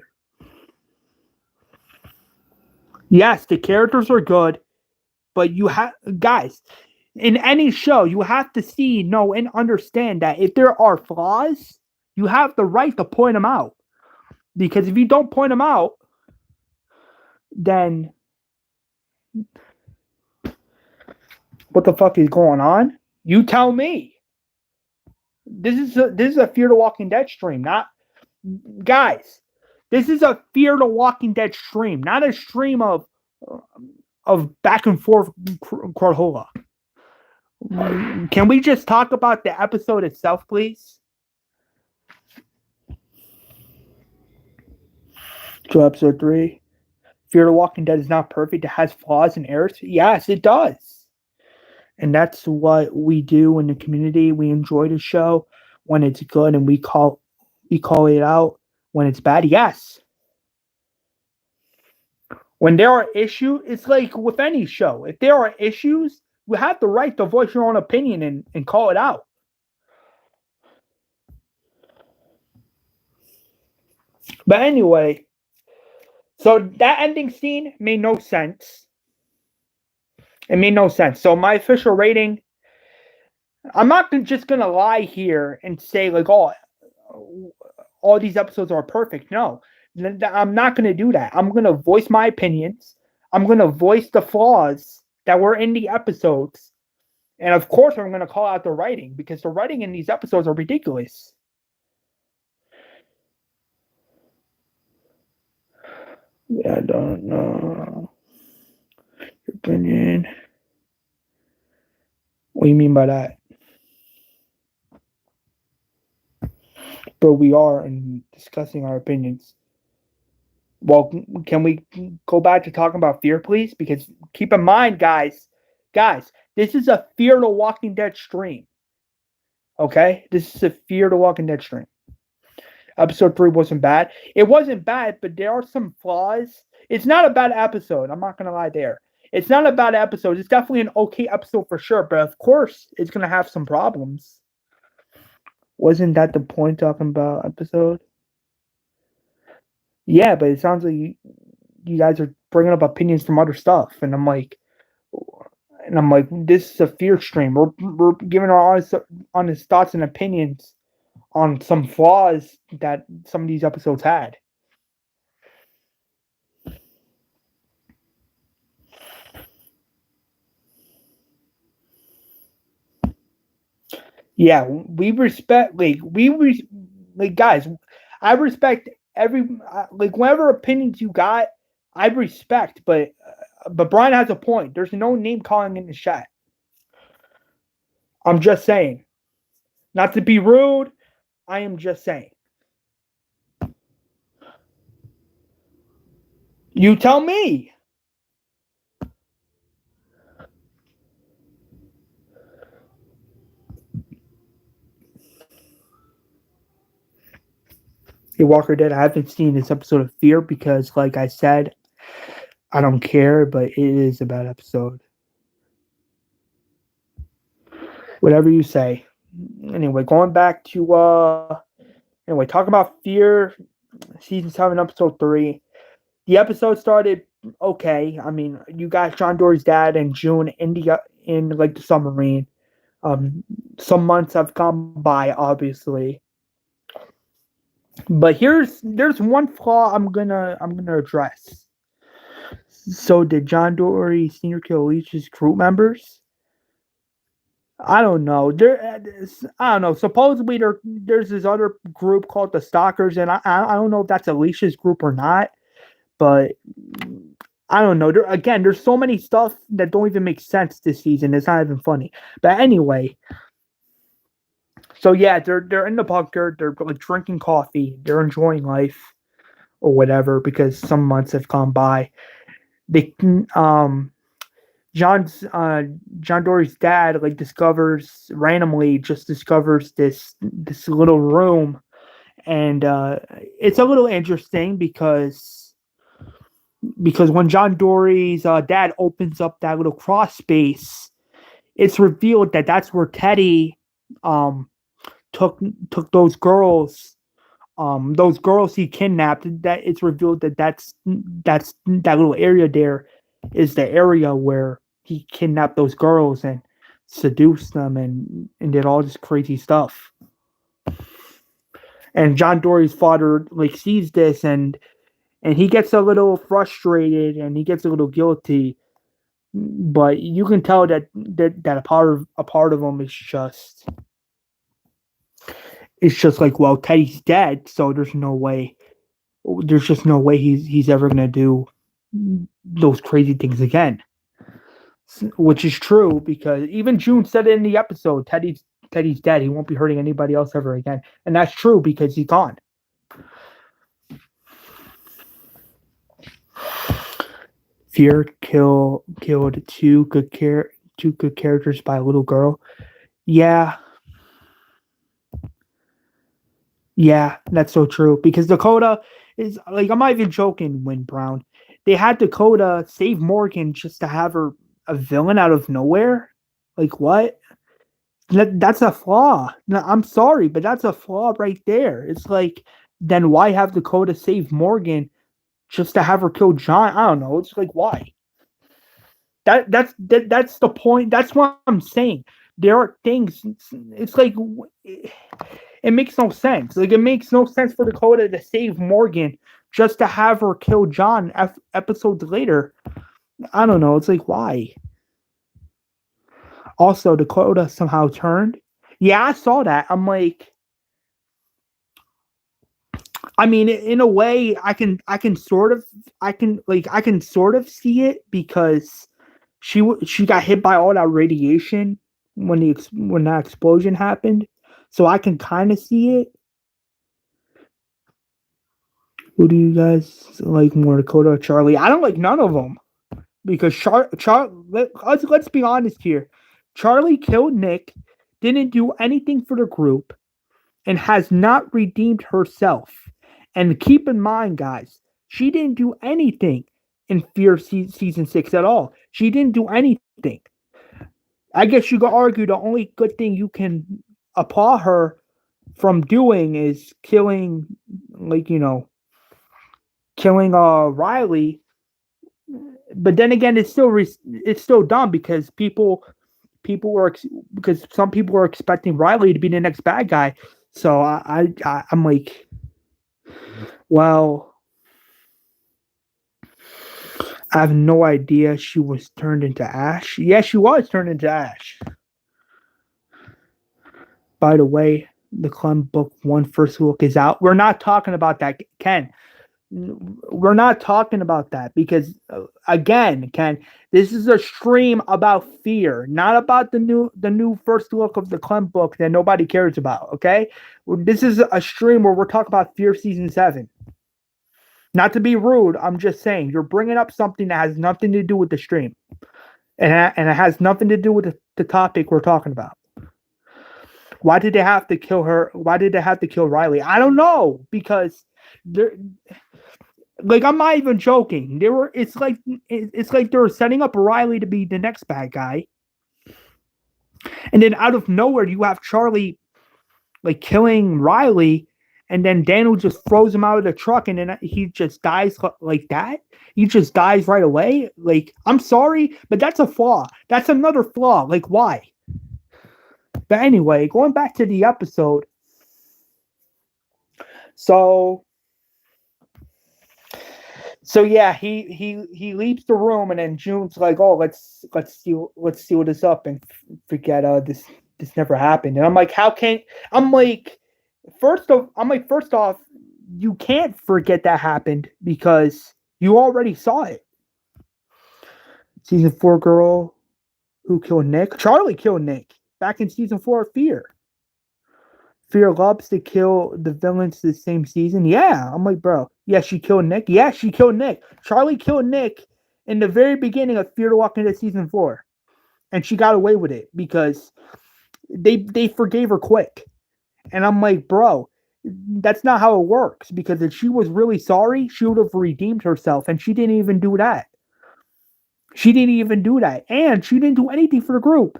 Yes, the characters are good, but you have guys in any show you have to see, know, and understand that if there are flaws, you have the right to point them out. Because if you don't point them out, then what the fuck is going on? You tell me. This is a Fear the Walking Dead stream, not guys. This is a Fear the Walking Dead stream, not a stream of back and forth Corhola. Can we just talk about the episode itself, please? So episode 3, Fear the Walking Dead is not perfect. It has flaws and errors. Yes, it does. And that's what we do in the community. We enjoy the show when it's good, and we call it out when it's bad. Yes. When there are issues, it's like with any show. If there are issues, you have the right to voice your own opinion and call it out. But anyway, so that ending scene made no sense. It made no sense. So my official rating, I'm not just going to lie here and say like, oh, all these episodes are perfect. No, I'm not going to do that. I'm going to voice my opinions. I'm going to voice the flaws that were in the episodes. And of course, I'm going to call out the writing because the writing in these episodes are ridiculous. Yeah, I don't know. Your opinion. What do you mean by that? But we are in discussing our opinions. Well, can we go back to talking about fear, please? Because keep in mind, guys, this is a Fear the Walking Dead stream. Okay? This is a Fear the Walking Dead stream. Episode 3 wasn't bad. It wasn't bad, but there are some flaws. It's not a bad episode. I'm not gonna lie there. It's not a bad episode. It's definitely an okay episode for sure, but of course it's gonna have some problems. Wasn't that the point talking about episode? Yeah, but it sounds like you guys are bringing up opinions from other stuff, and I'm like, this is a fear stream. We're giving our honest thoughts and opinions on some flaws that some of these episodes had. Yeah, we respect like guys. I respect every like whatever opinions you got. I respect, but Brian has a point. There's no name calling in the chat. I'm just saying, not to be rude. I am just saying. You tell me. Hey, Walker Dead. I haven't seen this episode of Fear because, like I said, I don't care. But it is a bad episode. Whatever you say. Anyway, going back to anyway, talk about Fear, season 7, episode 3. The episode started okay. I mean, you got John Dory's dad and June in like the submarine. Um, some months have gone by, obviously, but there's one flaw I'm gonna address. So did John Dory Senior kill Leach's group members? I don't know. I don't know. Supposedly there's this other group called the Stalkers, and I don't know if that's Alicia's group or not. But I don't know. Again, there's so many stuff that don't even make sense this season. It's not even funny. But anyway, so yeah, they're in the bunker. They're like drinking coffee. They're enjoying life or whatever because some months have gone by. They John's John Dory's dad like discovers this little room, and it's a little interesting because when John Dory's dad opens up that little cross space, it's revealed that that's where Teddy um, took those girls he kidnapped. That it's revealed that that's that little area there is the area where he kidnapped those girls and seduced them and did all this crazy stuff. And John Dory's father like sees this and he gets a little frustrated and he gets a little guilty, but you can tell that a part of him is just it's just like, well, Teddy's dead, so there's just no way he's ever gonna do those crazy things again, which is true because even June said it in the episode. Teddy's dead. He won't be hurting anybody else ever again, and that's true because he's gone. Fear killed two good characters by a little girl. Yeah, yeah, that's so true. Because Dakota is like, I'm not even joking, Win Brown. They had Dakota save Morgan just to have her a villain out of nowhere. Like what? That's a flaw. No, I'm sorry, but that's a flaw right there. It's like, then why have Dakota save Morgan just to have her kill John? I don't know. It's like why? That's the point. That's what I'm saying. There are things. It's like it makes no sense. Like it makes no sense for Dakota to save Morgan just to have her kill John episodes later. I don't know. It's like why? Also, Dakota somehow turned. Yeah, I saw that. I'm like, I mean, in a way, I can sort of see it because she got hit by all that radiation when that explosion happened, so I can kind of see it. Who do you guys like more, Dakota or Charlie? I don't like none of them because let's be honest here. Charlie killed Nick, didn't do anything for the group, and has not redeemed herself. And keep in mind, guys, she didn't do anything in Fear season 6 at all. She didn't do anything. I guess you could argue the only good thing you can applaud her from doing is killing, like, killing Riley. But then again, it's still dumb because people were because some people were expecting Riley to be the next bad guy. So I'm like, well, I have no idea she was turned into ash. Yeah, she was turned into ash. By the way, the Clem book one first look is out. We're not talking about that, Ken. We're not talking about that because again, Ken, this is a stream about fear, not about the new first look of the Clem book that nobody cares about. Okay, this is a stream where we're talking about Fear season 7. Not to be rude, I'm just saying you're bringing up something that has nothing to do with the stream, and it has nothing to do with the topic we're talking about. Why did they have to kill her? Why did they have to kill Riley? I don't know because they're like I'm not even joking. They were. It's like they were setting up Riley to be the next bad guy, and then out of nowhere you have Charlie like killing Riley, and then Daniel just throws him out of the truck, and then he just dies like that. He just dies right away. Like I'm sorry, but that's a flaw. That's another flaw. Like why? But anyway, going back to the episode. So So yeah, he leaves the room, and then June's like, "Oh, let's seal this up and forget this never happened." And I'm like, "How can?" I'm like, first off, you can't forget that happened because you already saw it. Season 4 girl who killed Nick, Charlie killed Nick back in season 4 of Fear. Fear loves to kill the villains the same season. Yeah, I'm like, bro. Yeah, she killed Nick. Yeah, she killed Nick. Charlie killed Nick in the very beginning of Fear to Walk into season 4, and she got away with it because they forgave her quick. And I'm like, bro, that's not how it works. Because if she was really sorry, she would have redeemed herself, and she didn't even do that. She didn't even do that, and she didn't do anything for the group.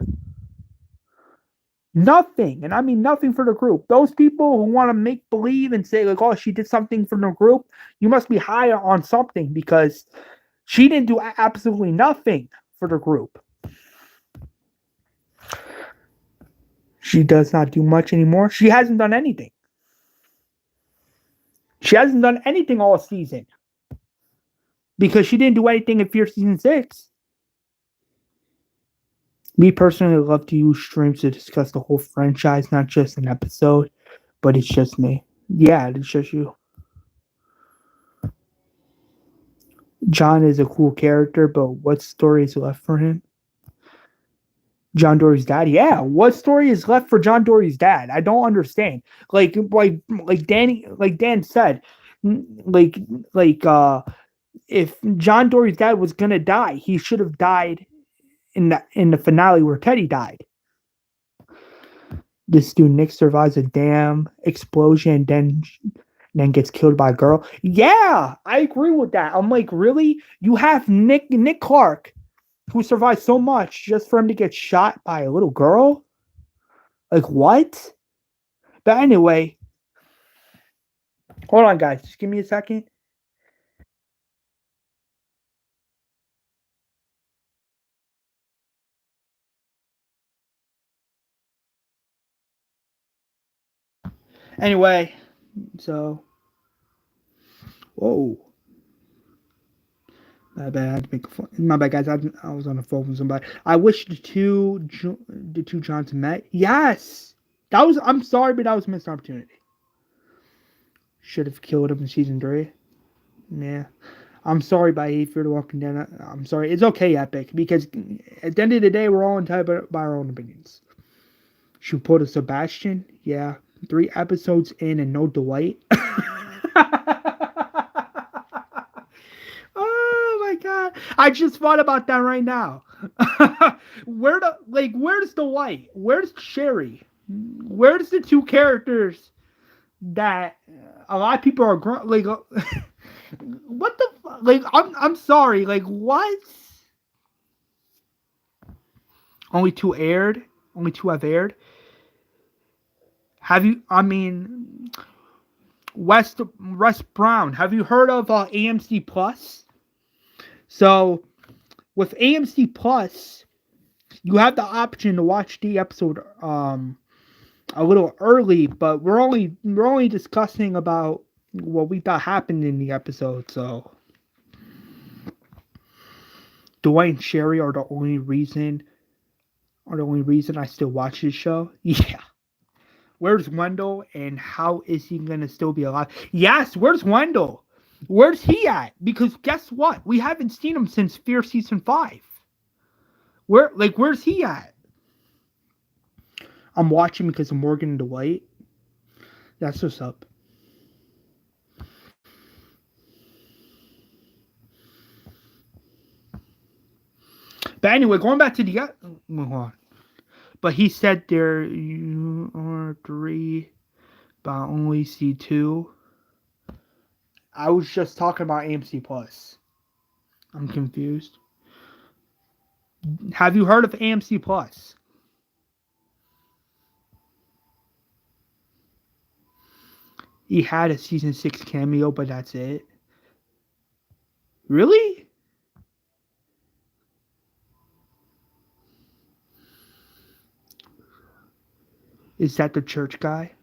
Nothing, and I mean nothing for the group. Those people who want to make believe and say like, "Oh, she did something for the group," you must be higher on something because she didn't do absolutely nothing for the group. She does not do much anymore. She hasn't done anything. She hasn't done anything all season because she didn't do anything in Fear season 6. Me personally, I love to use streams to discuss the whole franchise, not just an episode, but it's just me. Yeah, it's just you. John is a cool character, but what story is left for him? John Dory's dad? Yeah, what story is left for John Dory's dad? I don't understand. Like Dan said, like if John Dory's dad was gonna die, he should have died in the finale where Teddy died. This dude Nick survives a damn explosion, then gets killed by a girl. Yeah, I agree with that. I'm like, really? You have Nick Clark, who survived so much, just for him to get shot by a little girl? Like what? But anyway, hold on, guys. Just give me a second. Anyway, so whoa. My bad. I had to make a phone. My bad, guys. I was on the phone with somebody. I wish the two Johns met. Yes, that was. I'm sorry, but that was a missed opportunity. Should have killed him in season 3. Yeah, I'm sorry, by hate for the Walking Dead. I'm sorry. It's okay, Epic, because at the end of the day, we're all entitled by our own opinions. Should put a Sebastian. Yeah, 3 episodes in and no Dwight. Oh my god! I just thought about that right now. Where's the white? Where's Sherry? Where's the 2 characters that a lot of people are like, what the like? I'm sorry. Like what? Only two aired. Only two have aired. Have you? I mean, Wes Brown. Have you heard of AMC Plus? So with AMC Plus, you have the option to watch the episode a little early, but we're only discussing about what we thought happened in the episode. So Dwight and Sherry are the only reason I still watch this show. Yeah. Where's Wendell and how is he gonna still be alive? Yes, where's Wendell? Where's he at? Because guess what? We haven't seen him since Fear season 5. Where's he at? I'm watching because of Morgan and Dwight. That's what's up. But anyway, going back to the hold on. But he said there you are 3, but I only see 2. I was just talking about AMC Plus. I'm confused. Have you heard of AMC Plus? He had a season 6 cameo, but that's it. Really? Is that the church guy?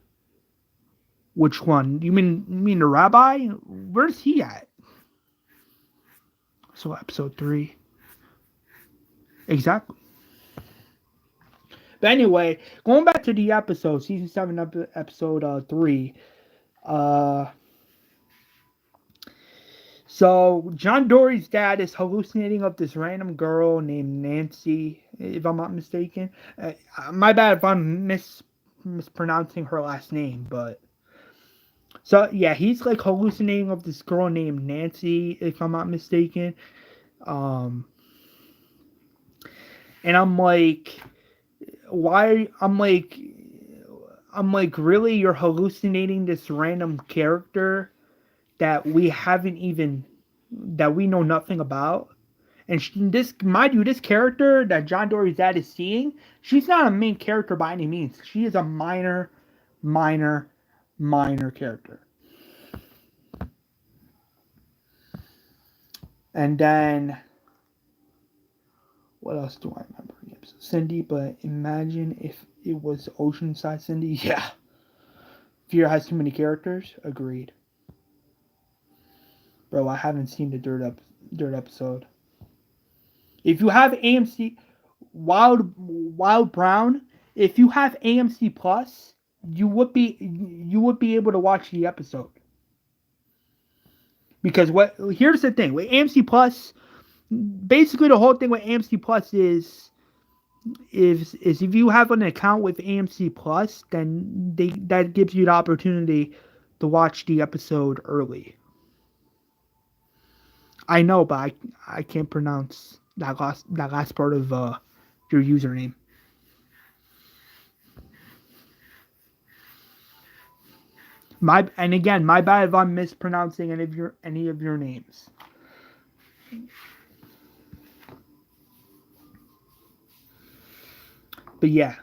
Which one? You mean the rabbi? Where's he at? So episode 3. Exactly. But anyway, going back to the episode, season 7, episode 3. So John Dory's dad is hallucinating of this random girl named Nancy, if I'm not mistaken. My bad if I'm mispronouncing her last name, but so yeah, he's like hallucinating of this girl named Nancy, if I'm not mistaken. Um, and I'm like, why? I'm like, really? You're hallucinating this random character that we haven't even that we know nothing about. And this, mind you, this character that John Dory's dad is seeing, she's not a main character by any means. She is a minor, minor, minor character. And then, what else do I remember? Cindy, but imagine if it was Oceanside Cindy. Yeah. Fear has too many characters. Agreed. Bro, I haven't seen the Dirt episode. If you have AMC Wild Brown, if you have AMC Plus, you would be able to watch the episode. Because here's the thing with AMC Plus, basically the whole thing with AMC Plus is if you have an account with AMC Plus, then that gives you the opportunity to watch the episode early. I know, but I can't pronounce that last part of your username. My bad if I'm mispronouncing any of your names. But yeah,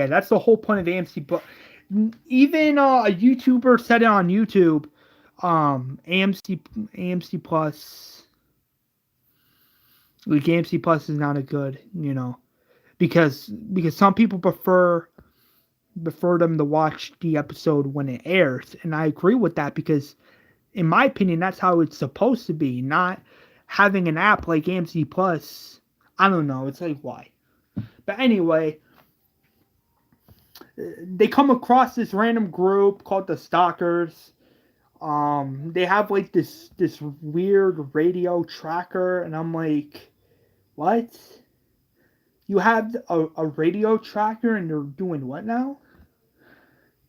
that's the whole point of AMC. But even a YouTuber said it on YouTube. AMC Plus, like AMC Plus is not a good, because some people prefer them to watch the episode when it airs, and I agree with that because, in my opinion, that's how it's supposed to be. Not having an app like AMC Plus. I don't know. It's like why. But anyway, they come across this random group called the Stalkers. They have like this weird radio tracker, and I'm like, what? You have a radio tracker, and they're doing what now?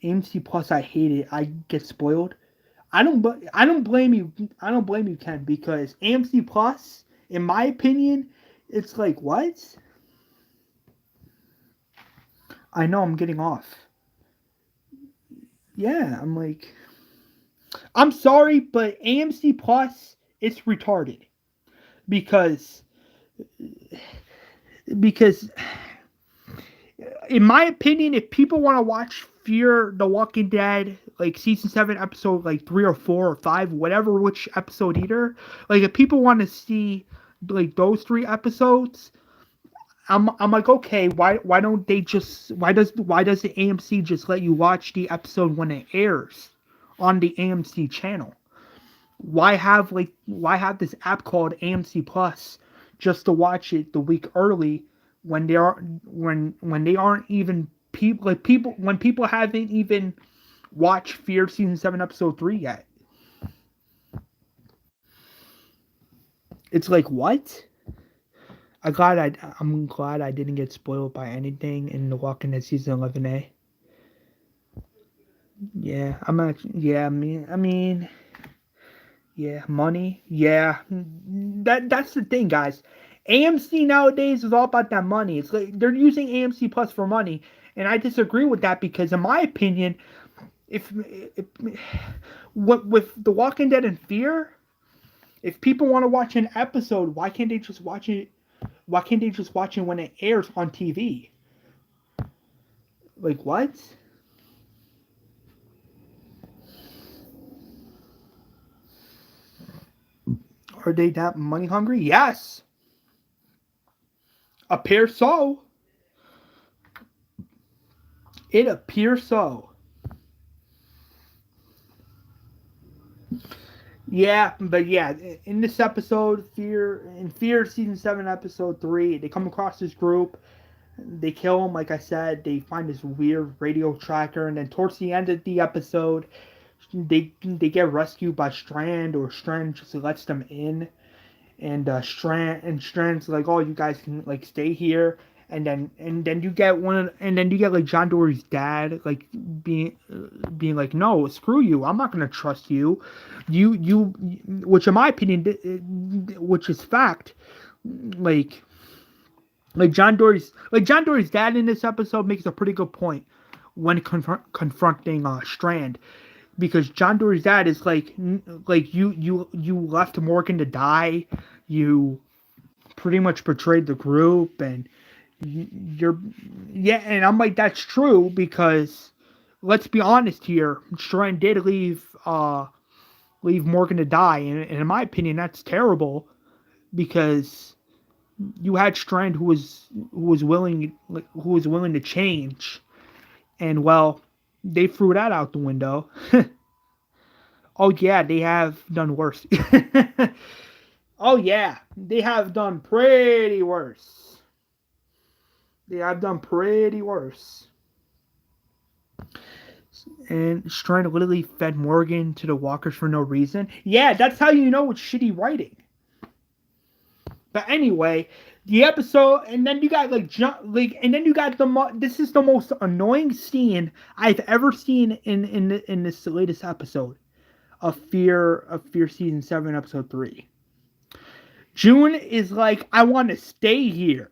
AMC Plus, I hate it. I get spoiled. I don't blame you. I don't blame you, Ken, because AMC Plus, in my opinion, it's like what? I know I'm getting off. Yeah, I'm like, I'm sorry, but AMC Plus, it's retarded because because in my opinion, if people want to watch Fear the Walking Dead, like season 7, episode like 3 or 4 or 5, whatever which episode either, like if people want to see like those 3 episodes, I'm like, okay, why don't they just why does the AMC just let you watch the episode when it airs on the AMC channel? Why have this app called AMC Plus just to watch it the week early when they are when they aren't even people like people when people haven't even watched Fear season 7 episode 3 yet? It's like, what? I'm glad I didn't get spoiled by anything in The Walking Dead season 11A. Yeah, I'm actually, yeah, I mean, yeah, money. Yeah, that's the thing, guys. AMC nowadays is all about that money. It's like they're using AMC Plus for money, and I disagree with that because, in my opinion, if what with The Walking Dead and Fear, if people want to watch an episode, why can't they just watch it? Why can't they just watch it when it airs on TV? Like, what? Are they that money hungry? Yes, appears so. It appears so. Yeah, but yeah, in this episode, Fear season 7, episode 3, they come across this group. They kill him, like I said. They find this weird radio tracker, and then towards the end of the episode, they get rescued by Strand, or Strand just lets them in, and Strand's like, oh, you guys can like stay here, and then you get like John Dory's dad like being like, no, screw you, I'm not gonna trust you, you, which in my opinion, which is fact, like John Dory's dad in this episode makes a pretty good point when confronting Strand, because John Dory's dad is like you left Morgan to die, you pretty much betrayed the group, and you're yeah, and I'm like, that's true, because let's be honest here, Strand did leave Morgan to die, and in my opinion that's terrible, because you had Strand who was willing to change, and well, they threw that out the window. Oh yeah, they have done worse. Oh yeah, they have done pretty worse. They have done pretty worse. And Strand literally fed Morgan to the walkers for no reason. Yeah, that's how you know it's shitty writing. But anyway, the episode, and then you got and then you got this is the most annoying scene I've ever seen in this latest episode of Fear season 7 episode 3. June is like, I want to stay here.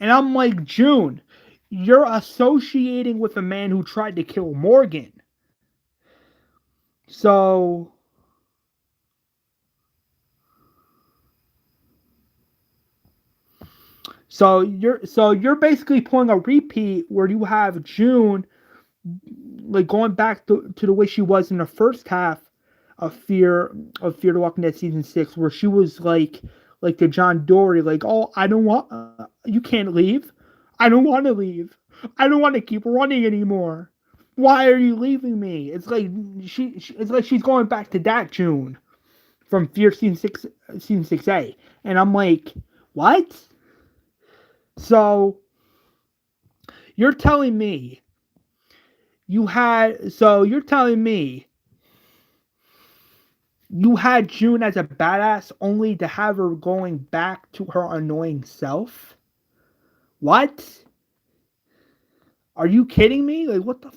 And I'm like, June, you're associating with a man who tried to kill Morgan. So you're basically pulling a repeat where you have June like going back to the way she was in the first half of Fear the Walking Dead season 6, where she was like the John Dory, like, oh, I don't want, you can't leave, I don't want to leave, I don't want to keep running anymore, why are you leaving me? It's like it's like she's going back to that June from Fear season 6A, and I'm like, what? So you're telling me you're telling me you had June as a badass only to have her going back to her annoying self? What? Are you kidding me? Like, what the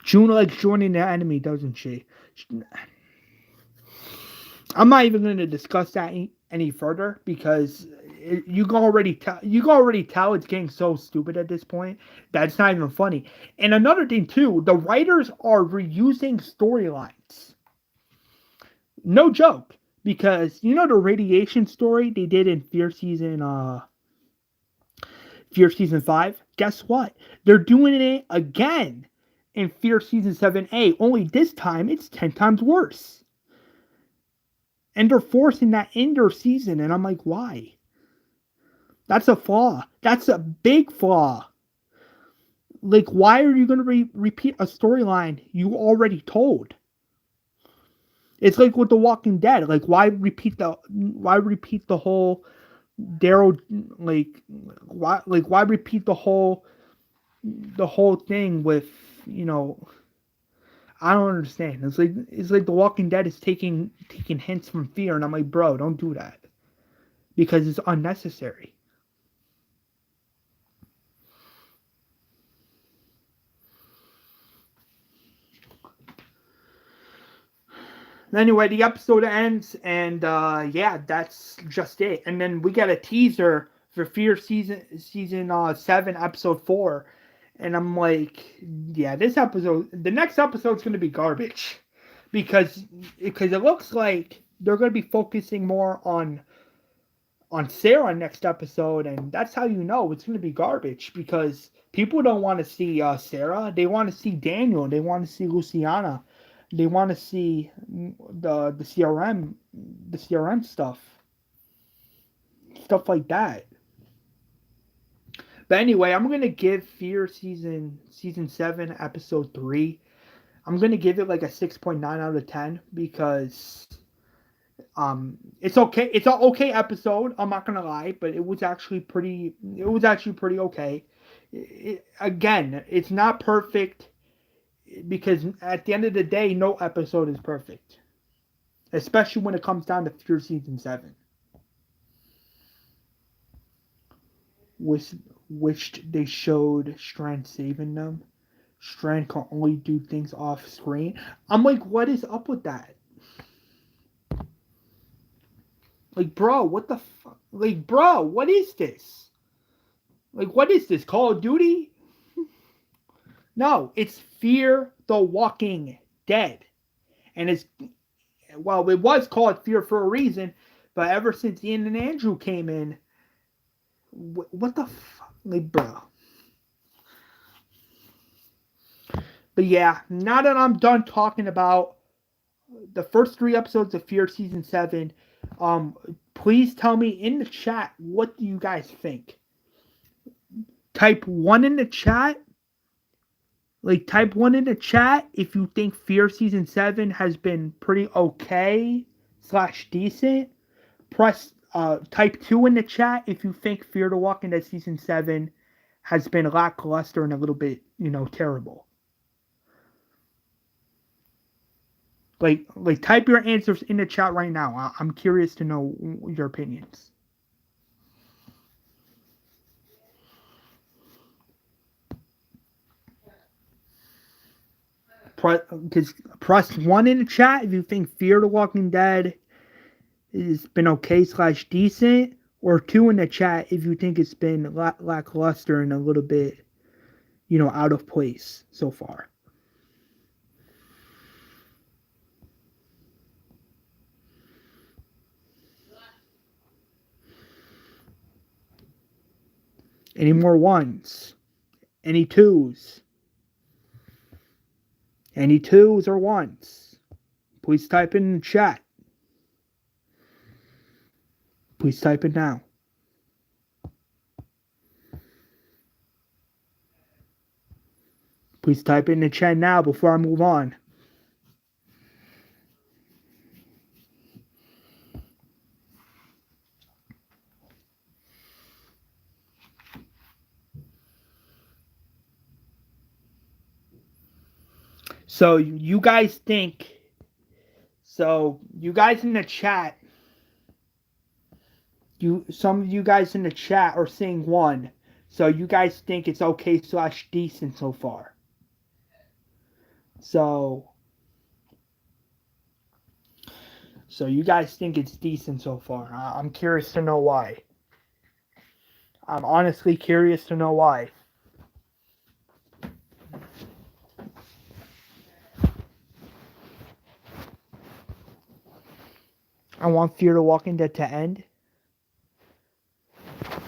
June likes joining the enemy, doesn't she? I'm not even going to discuss that any further, because you can already tell it's getting so stupid at this point that it's not even funny. And another thing too, the writers are reusing storylines. No joke, because you know the radiation story they did in Fear season 5. Guess what? They're doing it again in Fear season 7A. Only this time it's 10 times worse. And they're forcing that in their season, and I'm like, why? That's a flaw. That's a big flaw. Like, why are you going to repeat a storyline you already told? It's like with The Walking Dead. Like, why repeat the whole Daryl, why repeat the whole thing with, you know, I don't understand. It's like The Walking Dead is taking hints from Fear, and I'm like, bro, don't do that because it's unnecessary. Anyway, the episode ends, and yeah, that's just it. And then we get a teaser for Fear season 7, episode 4, and I'm like, yeah, the next episode's gonna be garbage, because it looks like they're gonna be focusing more on Sarah next episode, and that's how you know it's gonna be garbage because people don't want to see Sarah. They want to see Daniel. They want to see Luciana. They want to see the CRM stuff like that. But anyway, I'm gonna give Fear season 7, episode 3. I'm gonna give it like a 6.9 out of 10 because it's okay. It's an okay episode. I'm not gonna lie, but it was actually pretty. It was actually pretty okay. Again, it's not perfect because at the end of the day, no episode is perfect, especially when it comes down to Fear season 7, which which they showed Strand saving them. Strand can only do things off screen. I'm like, what is up with that? Like, bro, what the fuck? Like, bro, what is this? Like, what is this? Call of Duty? No, it's Fear the Walking Dead. And well, it was called Fear for a reason, but ever since Ian and Andrew came in, what the fuck? Like, bro. But yeah, now that I'm done talking about the first 3 episodes of Fear season 7, please tell me in the chat, what do you guys think? Type 1 in the chat. Like, type 1 in the chat if you think Fear season 7 has been pretty okay / decent. Type 2 in the chat if you think Fear the Walking Dead season 7 has been lackluster and a little bit, terrible. Like type your answers in the chat right now. I'm curious to know your opinions. Press 1 in the chat if you think Fear the Walking Dead has been okay / decent, or 2 in the chat if you think it's been lackluster and a little bit, out of place so far. Any more 1s? Any 2s? Any 2s or 1s? Please type in the chat. Please type it now. Please type in the chat now before I move on. So you guys in the chat, some of you guys in the chat are saying 1. So you guys think it's okay / decent so far. So you guys think it's decent so far. I'm curious to know why. I'm honestly curious to know why. I want Fear the Walking Dead to end.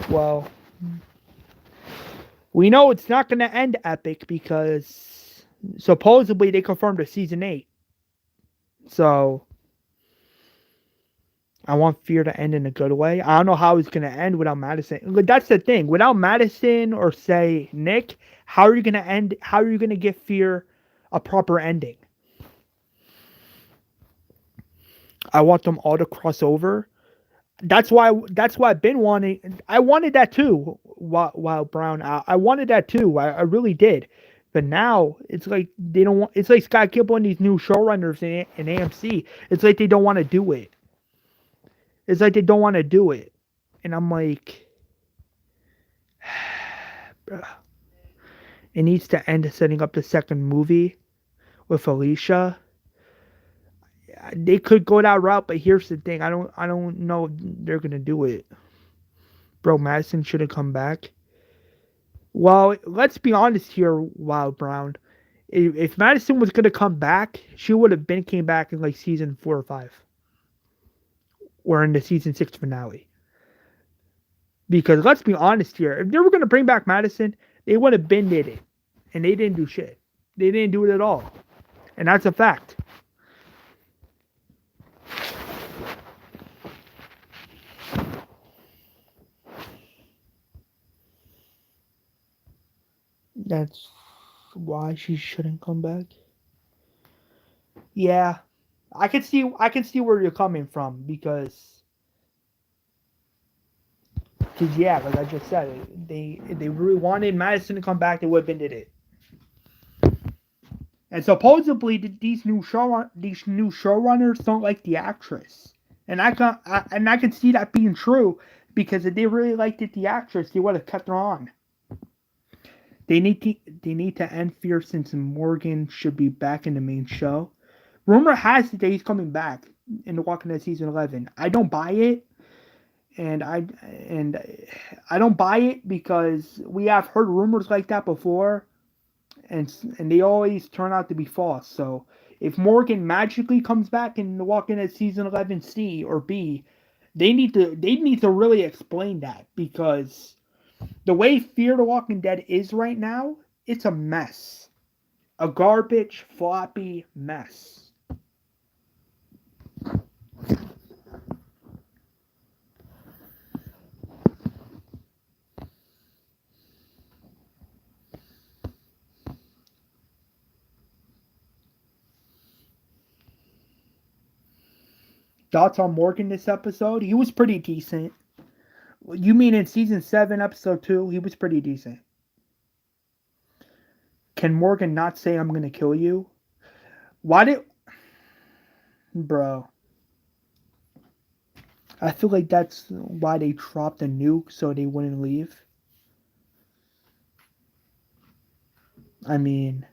Well, we know it's not going to end epic because supposedly they confirmed a season 8. So I want Fear to end in a good way. I don't know how it's going to end without Madison. That's the thing. Without Madison or say Nick, how are you going to end? How are you going to give Fear a proper ending? I want them all to cross over. That's why. That's why I've been wanting. I wanted that too. While Brown out, I wanted that too. I really did. But now it's like they don't want. It's like Scott Gimple and these new showrunners in AMC. It's like they don't want to do it. It's like they don't want to do it, and I'm like, it needs to end setting up the second movie with Alicia. They could go that route, but here's the thing: I don't know if they're gonna do it. Bro, Madison should have come back. Well, let's be honest here, Wild Brown. If Madison was gonna come back, she would have been came back in like season 4 or 5, or in the season 6 finale. Because let's be honest here, if they were gonna bring back Madison, they would have been did it, and they didn't do shit. They didn't do it at all, and that's a fact. That's why she shouldn't come back. Yeah, I can see. I can see where you're coming from because yeah, like I just said, they really wanted Madison to come back. They would have been did it. And supposedly these new showrunners don't like the actress, and I can see that being true because if they really liked the actress, they would have kept her on. They need to end Fear since Morgan should be back in the main show. Rumor has it that he's coming back in The Walking Dead season 11. I don't buy it, and I don't buy it because we have heard rumors like that before, and they always turn out to be false. So if Morgan magically comes back in The Walking Dead season 11 C or B, they need to really explain that because the way Fear the Walking Dead is right now, it's a mess. A garbage, floppy mess. Thoughts on Morgan this episode? He was pretty decent. You mean in season 7, episode 2, he was pretty decent. Can Morgan not say I'm gonna kill you? Why did bro? I feel like that's why they dropped the nuke so they wouldn't leave. I mean,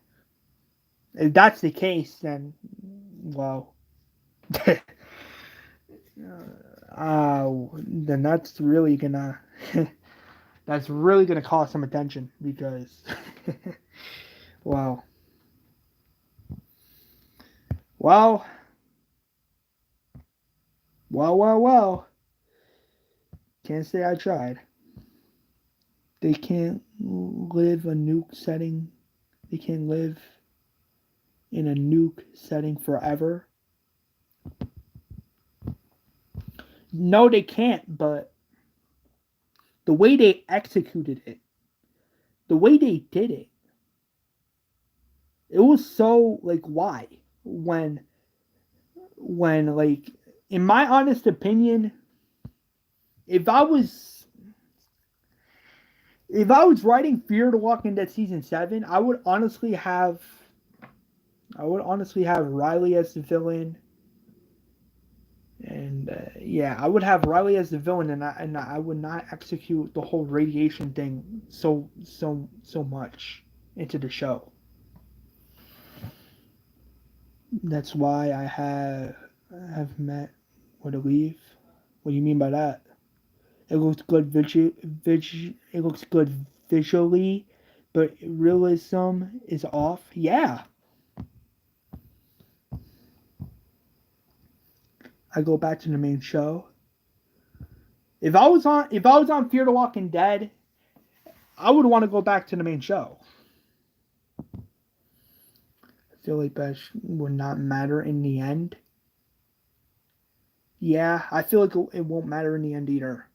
if that's the case, then well, then that's really gonna cause some attention because, wow, well, well. Can't say I tried. They can't live a nuke setting. They can't live in a nuke setting forever. No, they can't, but the way they executed it, the way they did it, it was so like why? When like in my honest opinion, if I was writing Fear the Walking Dead season 7, I would honestly have Riley as the villain. And yeah, I would have Riley as the villain, and I would not execute the whole radiation thing so much into the show. That's why I have met or to leave. What do you mean by that? It looks good it looks good visually, but realism is off. Yeah, I go back to the main show. If I was on Fear the Walking Dead, I would want to go back to the main show. I feel like that would not matter in the end. Yeah, I feel like it won't matter in the end either.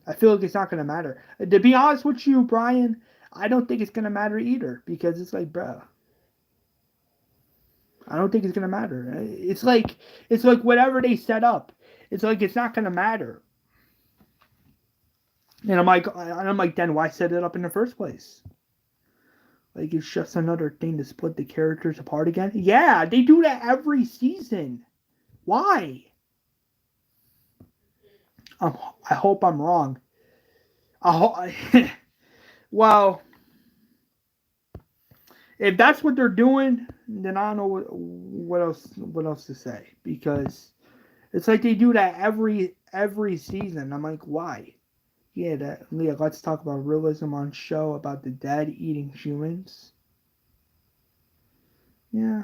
I feel like it's not gonna matter. To be honest with you, Brian, I don't think it's gonna matter either because it's like, bro, I don't think it's gonna matter. It's like whatever they set up. It's like it's not gonna matter. And I'm like, then why set it up in the first place? Like it's just another thing to split the characters apart again. Yeah, they do that every season. Why? I hope I'm wrong. Well, if that's what they're doing, then I don't know what else to say because it's like they do that every season. I'm like, why? Yeah, let's talk about realism on show about the dead eating humans. Yeah.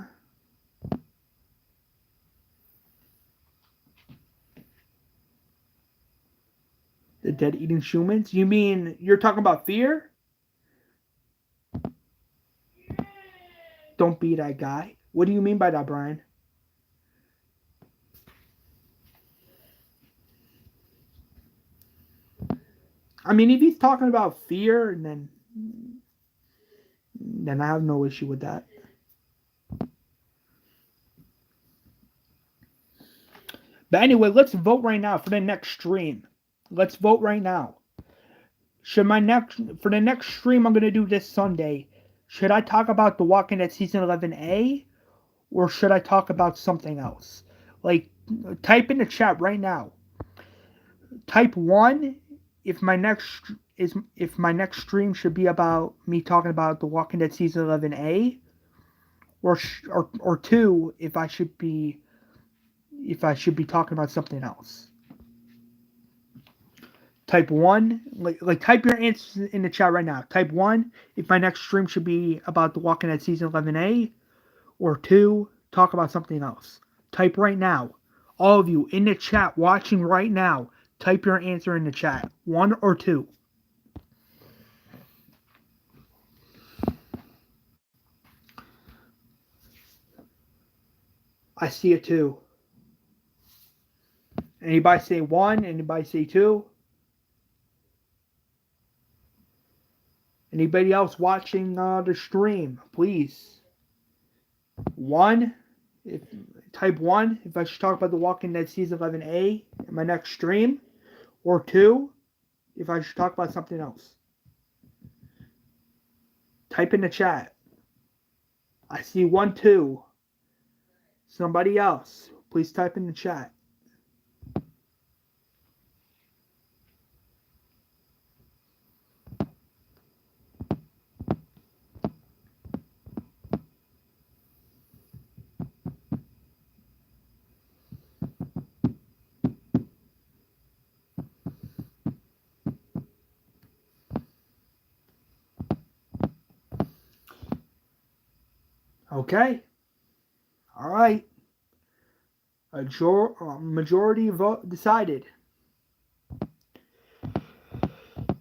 The dead eating humans? You mean you're talking about fear? Don't be that guy. What do you mean by that, Brian? I mean, if he's talking about fear, then I have no issue with that. But anyway, let's vote right now for the next stream. Let's vote right now. Should my next for the next stream I'm gonna do this Sunday, should I talk about The Walking Dead season 11A or should I talk about something else? Like, type in the chat right now. Type one if my next stream should be about me talking about The Walking Dead season 11A, or two if I should be talking about something else. Type one, like type your answers in the chat right now. Type one if my next stream should be about The Walking Dead season 11A, or two, talk about something else. Type right now. All of you in the chat watching right now, type your answer in the chat. One or two. I see a two. Anybody say one? Anybody say two? Anybody else watching the stream, please. One. If type one if I should talk about The Walking Dead season 11A in my next stream, or two if I should talk about something else. Type in the chat. I see one, two. Somebody else, please type in the chat. Okay. All right. A majority vote decided.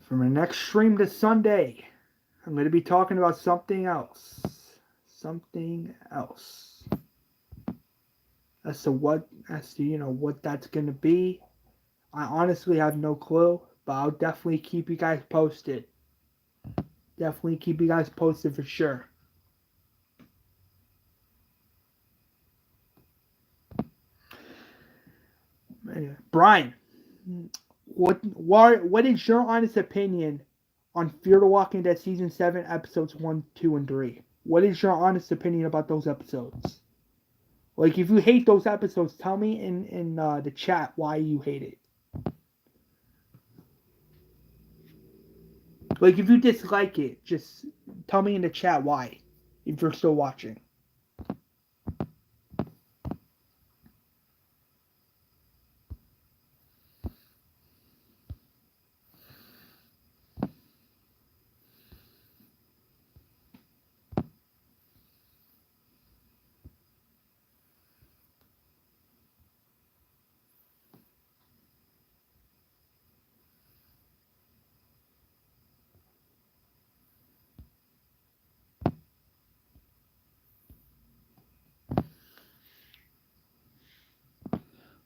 For my next stream this Sunday, I'm going to be talking about something else. Something else. As to what that's going to be, I honestly have no clue, but I'll definitely keep you guys posted. Definitely keep you guys posted for sure. Anyway, Brian, what is your honest opinion on Fear the Walking Dead season 7 episodes 1, 2, and 3? What is your honest opinion about those episodes? Like, if you hate those episodes, tell me in the chat why you hate it. Like, if you dislike it, just tell me in the chat why, if you're still watching.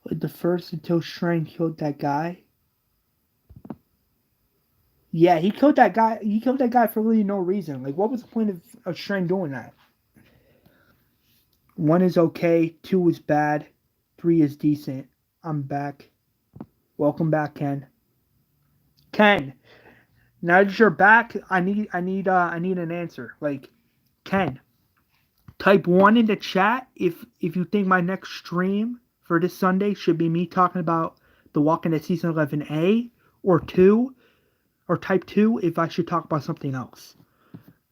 Like the first until Shrine killed that guy. Yeah, he killed that guy. He killed that guy for really no reason. Like, what was the point of Shrine doing that? One is okay. Two is bad. Three is decent. I'm back. Welcome back, Ken. Ken, now that you're back, I need an answer. Like, Ken, type one in the chat if you think my next stream for this Sunday should be me talking about The Walking Dead season 11A, or two, or type two if I should talk about something else.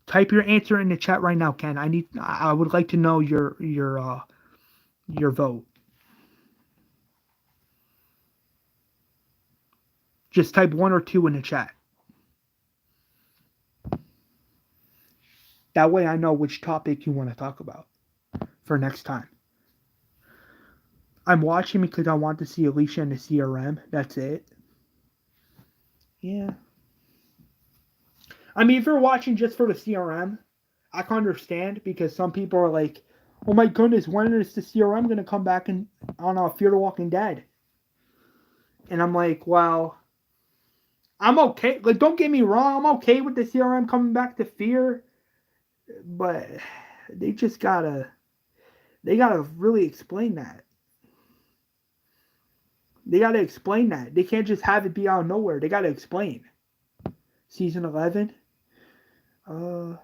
Type your answer in the chat right now, Ken. I would like to know your vote. Just type one or two in the chat. That way I know which topic you want to talk about for next time. I'm watching because I want to see Alicia in the CRM. That's it. Yeah. I mean, if you're watching just for the CRM, I can understand because some people are like, "Oh my goodness, when is the CRM going to come back on Fear the Walking Dead?" And I'm like, well, I'm okay. Like, don't get me wrong, I'm okay with the CRM coming back to Fear, but they just they gotta really explain that. They gotta explain that. They can't just have it be out of nowhere. They gotta explain. Season 11. Uh,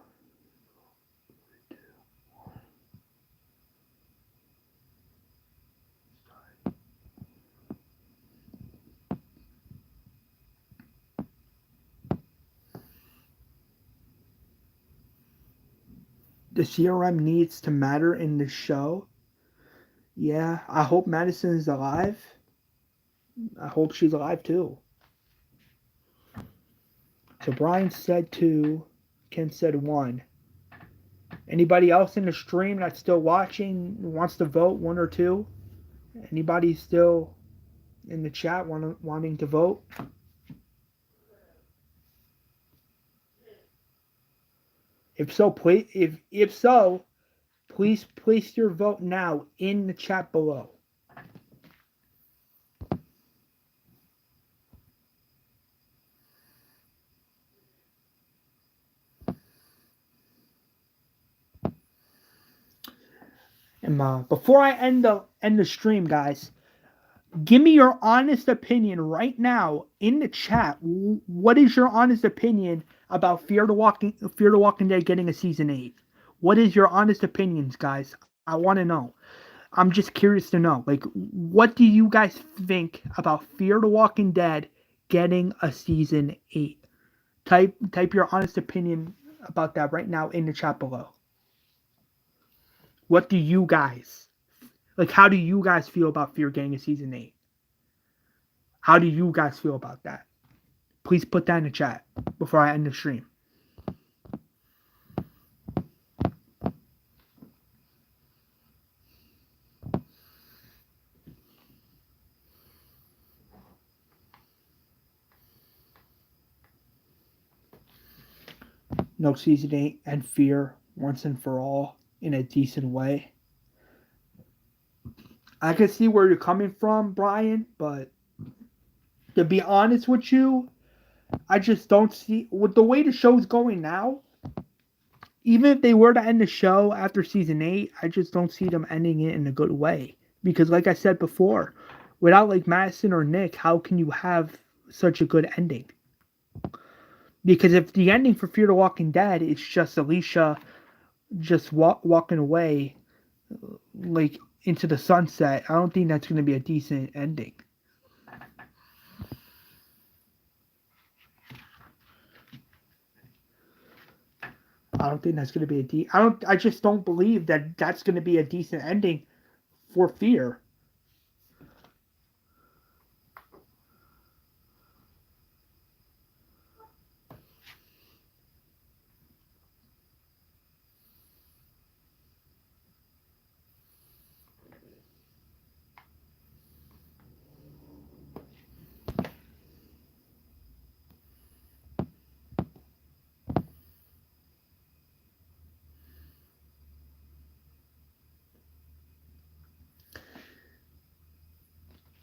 the CRM needs to matter in the show. Yeah, I hope Madison is alive. I hope she's alive too. So Brian said two. Ken said one. Anybody else in the stream that's still watching wants to vote one or two? Anybody still in the chat wanting to vote? If so, please. If so, please place your vote now in the chat below. And before I end the stream, guys, give me your honest opinion right now in the chat. What is your honest opinion about Fear the Walking Dead getting a season 8? What is your honest opinions, guys? I want to know. I'm just curious to know. Like, what do you guys think about Fear the Walking Dead getting a season 8? Type your honest opinion about that right now in the chat below. What do you guys like? How do you guys feel about Fear getting a season 8? How do you guys feel about that? Please put that in the chat before I end the stream. No season 8 and Fear once and for all in a decent way. I can see where you're coming from, Brian, but to be honest with you, I just don't see with the way the show's going now. Even if they were to end the show after season 8, I just don't see them ending it in a good way. Because, like I said before, without like Madison or Nick, how can you have such a good ending? Because if the ending for Fear the Walking Dead is just Alicia just walking away like into the sunset, I don't think that's going to be a decent ending. I don't think that's going to be I just don't believe that that's going to be a decent ending for Fear.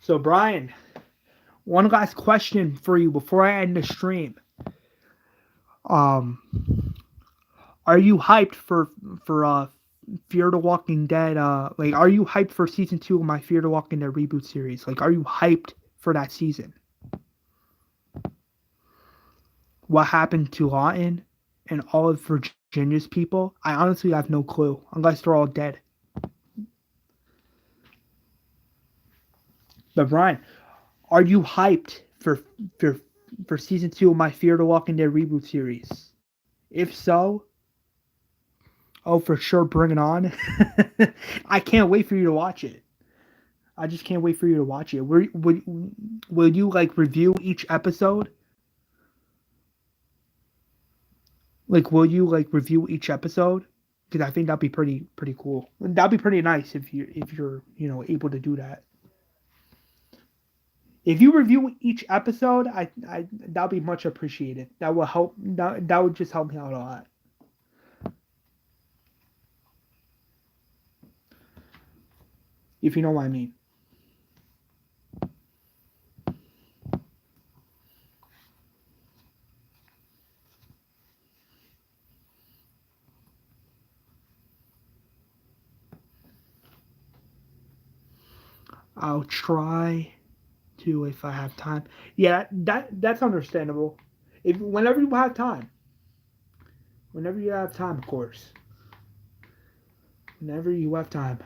So Brian, one last question for you before I end the stream. Um, are you hyped for Fear the Walking Dead? Like, are you hyped for season 2 of my Fear the Walking Dead reboot series? Like, are you hyped for that season? What happened to Lawton and all of Virginia's people? I honestly have no clue, unless they're all dead. But Brian, are you hyped for for season 2 of my Fear the Walking Dead reboot series? If so, oh, for sure, bring it on. I can't wait for you to watch it. I just can't wait for you to watch it. Will you like review each episode? Like, will you like review each episode? Because I think that'd be pretty cool. That'd be pretty nice if you're able to do that. If you review each episode, I that'll be much appreciated. That will help. That would just help me out a lot. If you know what I mean. I'll try to if I have time. Yeah, that's understandable. If whenever you have time. Whenever you have time, of course. Whenever you have time.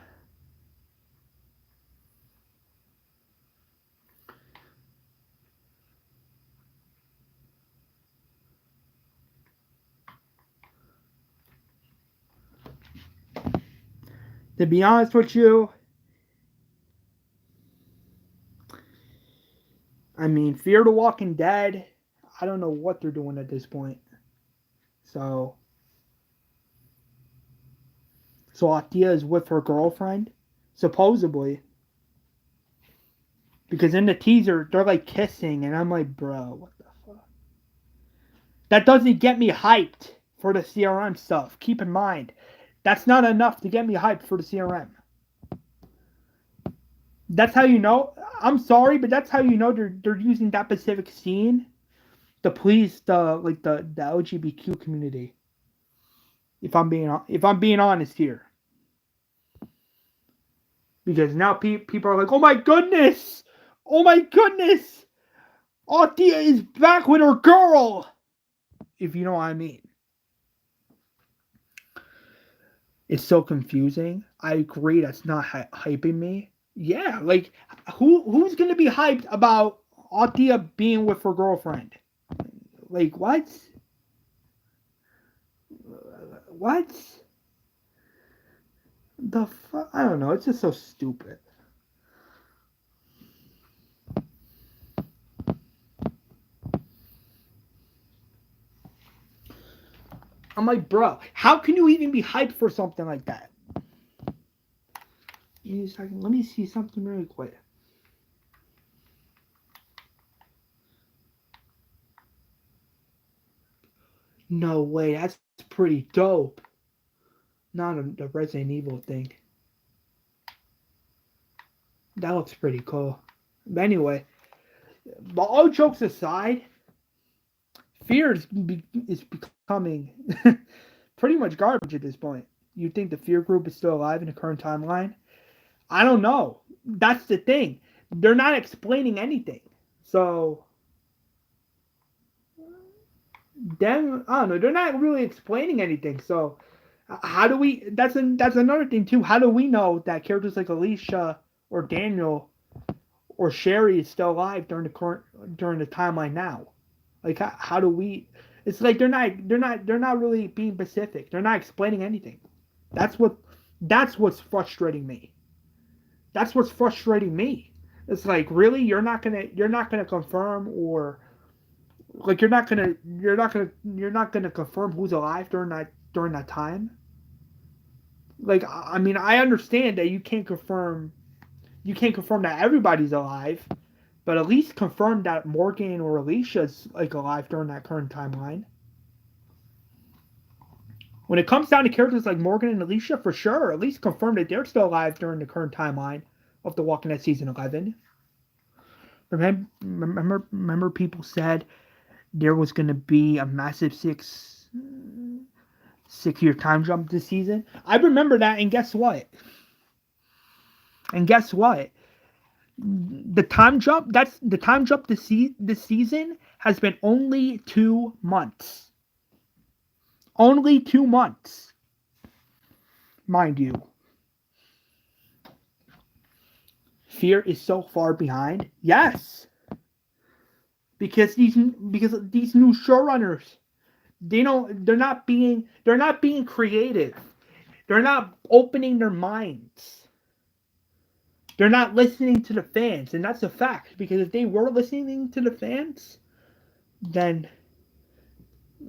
To be honest with you, I mean, Fear the Walking Dead, I don't know what they're doing at this point. So Atia is with her girlfriend, supposedly. Because in the teaser, they're like kissing, and I'm like, bro, what the fuck? That doesn't get me hyped for the CRM stuff. Keep in mind, that's not enough to get me hyped for the CRM. That's how you know. I'm sorry, but that's how you know they're using that specific scene to please the LGBTQ community. If I'm being honest here, because now people are like, oh my goodness, Althea is back with her girl. If you know what I mean. It's so confusing. I agree that's not hyping me. Yeah, like who's gonna be hyped about Althea being with her girlfriend? Like what? What? The fuck? I don't know. It's just so stupid. I'm like, bro, how can you even be hyped for something like that? Let me see something really quick. No way, that's pretty dope. Not the Resident Evil thing. That looks pretty cool. But anyway, but all jokes aside, Fear is becoming pretty much garbage at this point. You think the Fear group is still alive in the current timeline? I don't know. That's the thing. They're not explaining anything. So then I don't know. They're not really explaining anything. So how do we? That's another thing too. How do we know that characters like Alicia or Daniel or Sherry is still alive during the timeline now? Like how do we? It's like they're not really being specific. They're not explaining anything. That's what's frustrating me. That's what's frustrating me. It's like really you're not gonna confirm or like you're not gonna confirm who's alive during that time. Like I mean I understand that you can't confirm that everybody's alive, but at least confirm that Morgan or Alicia's like alive during that current timeline. When it comes down to characters like Morgan and Alicia, for sure, at least confirm that they're still alive during the current timeline of The Walking Dead season 11. Remember people said there was going to be a massive 6 year time jump this season. I remember that, and guess what? The time jump this season has been only 2 months. Only 2 months, mind you. Fear is so far behind. Yes, because these new showrunners, they're not being creative. They're not opening their minds. They're not listening to the fans, and that's a fact. Because if they were listening to the fans, then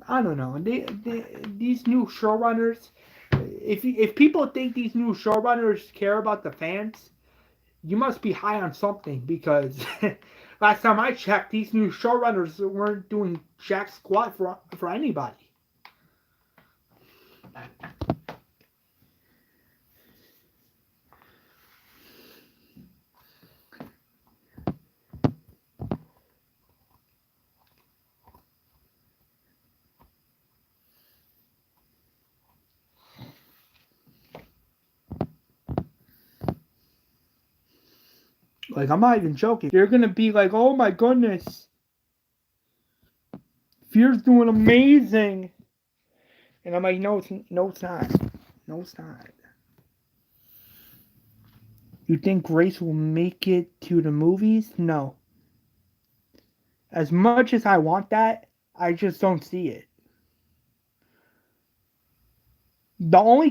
I don't know. These new showrunners, if people think these new showrunners care about the fans, you must be high on something. Because last time I checked, these new showrunners weren't doing jack squat for anybody. Like, I'm not even joking. They're gonna be like, oh my goodness, Fear's doing amazing. And I'm like, no, it's not. No, it's not. You think Grace will make it to the movies? No. As much as I want that, I just don't see it. The only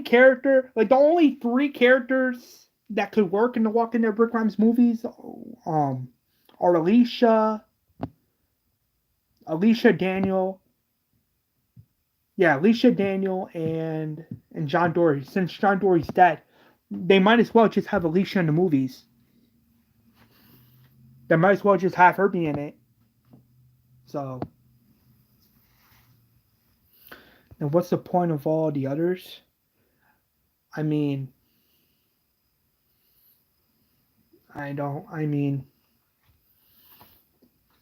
three characters that could work in the Walking Dead Brick Rhymes movies are Alicia, Daniel. Yeah, Alicia, Daniel, and John Dory. Since John Dory's dead, they might as well just have Alicia in the movies. They might as well just have her be in it. So, and what's the point of all the others? I mean,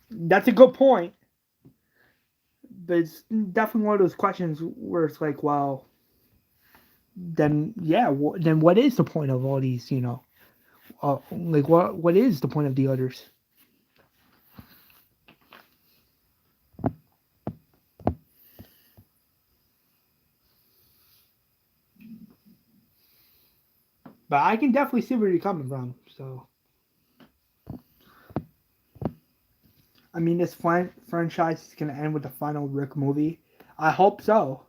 that's a good point. But it's definitely one of those questions where it's like, well, then then what is the point of all these? Like what is the point of the others? But I can definitely see where you're coming from. So, I mean, this franchise is going to end with the final Rick movie. I hope so.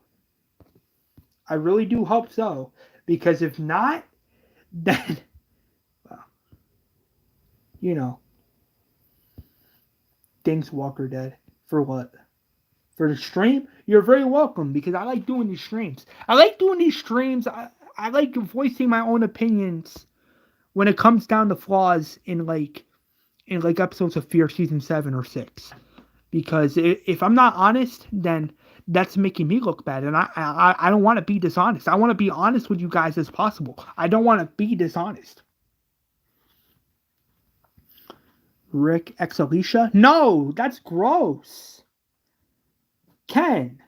I really do hope so. Because if not, then, well, thanks, Walker Dead. For what? For the stream? You're very welcome, because I like doing these streams. I like voicing my own opinions when it comes down to flaws in episodes of Fear season 7 or 6. Because if I'm not honest, then that's making me look bad, and I don't want to be dishonest. I want to be honest with you guys as possible. I don't want to be dishonest. Rick ex Alicia? No, that's gross. Ken.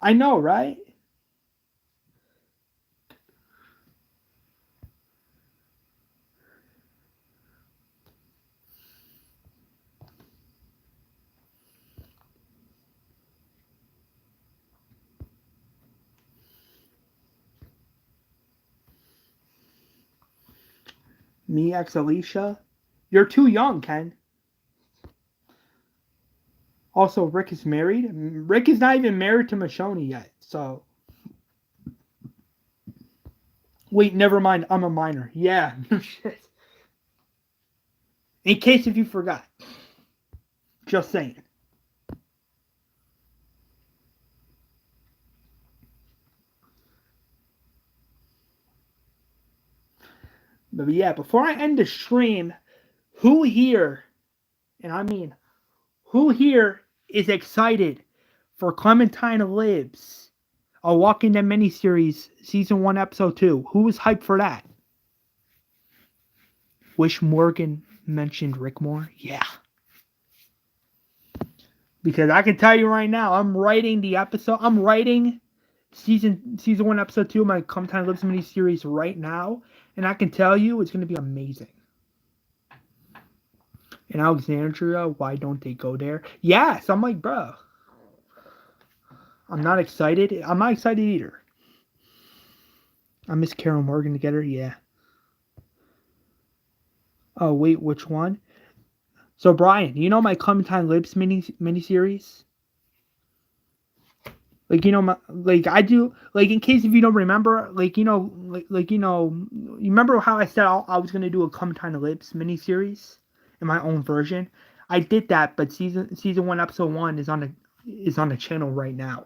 I know, right? Me ex Alicia? You're too young, Ken. Also, Rick is married. Rick is not even married to Michonne yet, so. Wait, never mind. I'm a minor. Yeah, no shit. In case if you forgot. Just saying. But yeah, before I end the stream, who here, and I mean, who here is excited for Clementine Lives, a Walking Dead miniseries, season 1, episode 2? Who is hyped for that? Wish Morgan mentioned Rick more? Yeah. Because I can tell you right now, I'm writing the episode. I'm writing season 1, episode 2 of my Come Time Lives mini series right now, and I can tell you it's going to be amazing. In Alexandria, why don't they go there? Yes, I'm like, bro. I'm not excited. I'm not excited either. I miss Carol Morgan together. Yeah. Oh wait, which one? So Brian, you know my Clementine Lips mini series? Like like I do, like in case if you don't remember, like you remember how I said I was gonna do a Clementine Lips mini series in my own version. I did that, but season 1, episode 1 is on the channel right now.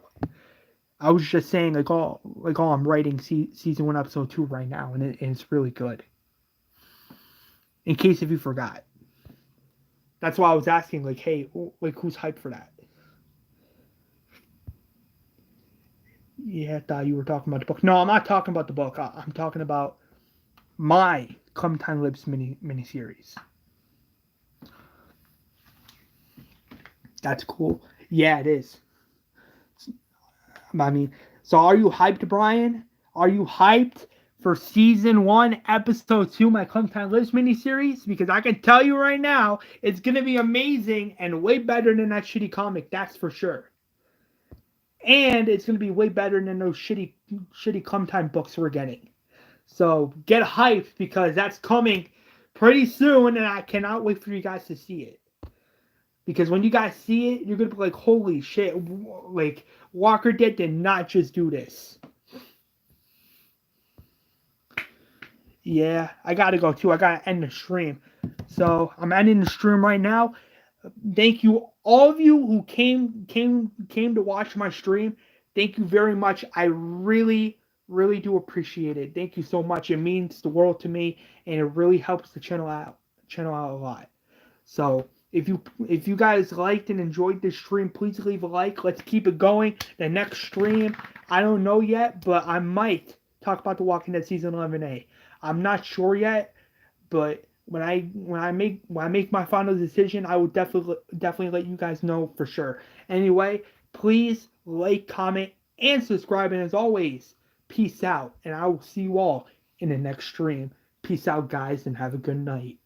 I was just saying I'm writing season 1, episode 2 right now, and it's really good. In case if you forgot, that's why I was asking, like, hey, like who's hyped for that? Yeah, I thought you were talking about the book. No, I'm not talking about the book. I'm talking about my Clementine Lips mini series. That's cool. Yeah, it is. I mean, so are you hyped, Brian? Are you hyped for season 1, episode 2, my Clementine Lips mini series? Because I can tell you right now, it's gonna be amazing and way better than that shitty comic. That's for sure. And it's gonna be way better than those shitty Clementine books we're getting. So get hyped because that's coming pretty soon, and I cannot wait for you guys to see it. Because when you guys see it, you're gonna be like, "Holy shit!" Like Walker did not just do this. Yeah, I gotta go too. I gotta end the stream, so I'm ending the stream right now. Thank you, all of you who came to watch my stream. Thank you very much. I really do appreciate it. Thank you so much. It means the world to me, and it really helps the channel out a lot. So if you guys liked and enjoyed this stream, please leave a like. Let's keep it going. The next stream, I don't know yet, but I might talk about The Walking Dead season 11A. I'm not sure yet, but when I make my final decision, I will definitely let you guys know for sure. Anyway, please like, comment, and subscribe. And as always, peace out, and I will see you all in the next stream. Peace out, guys, and have a good night.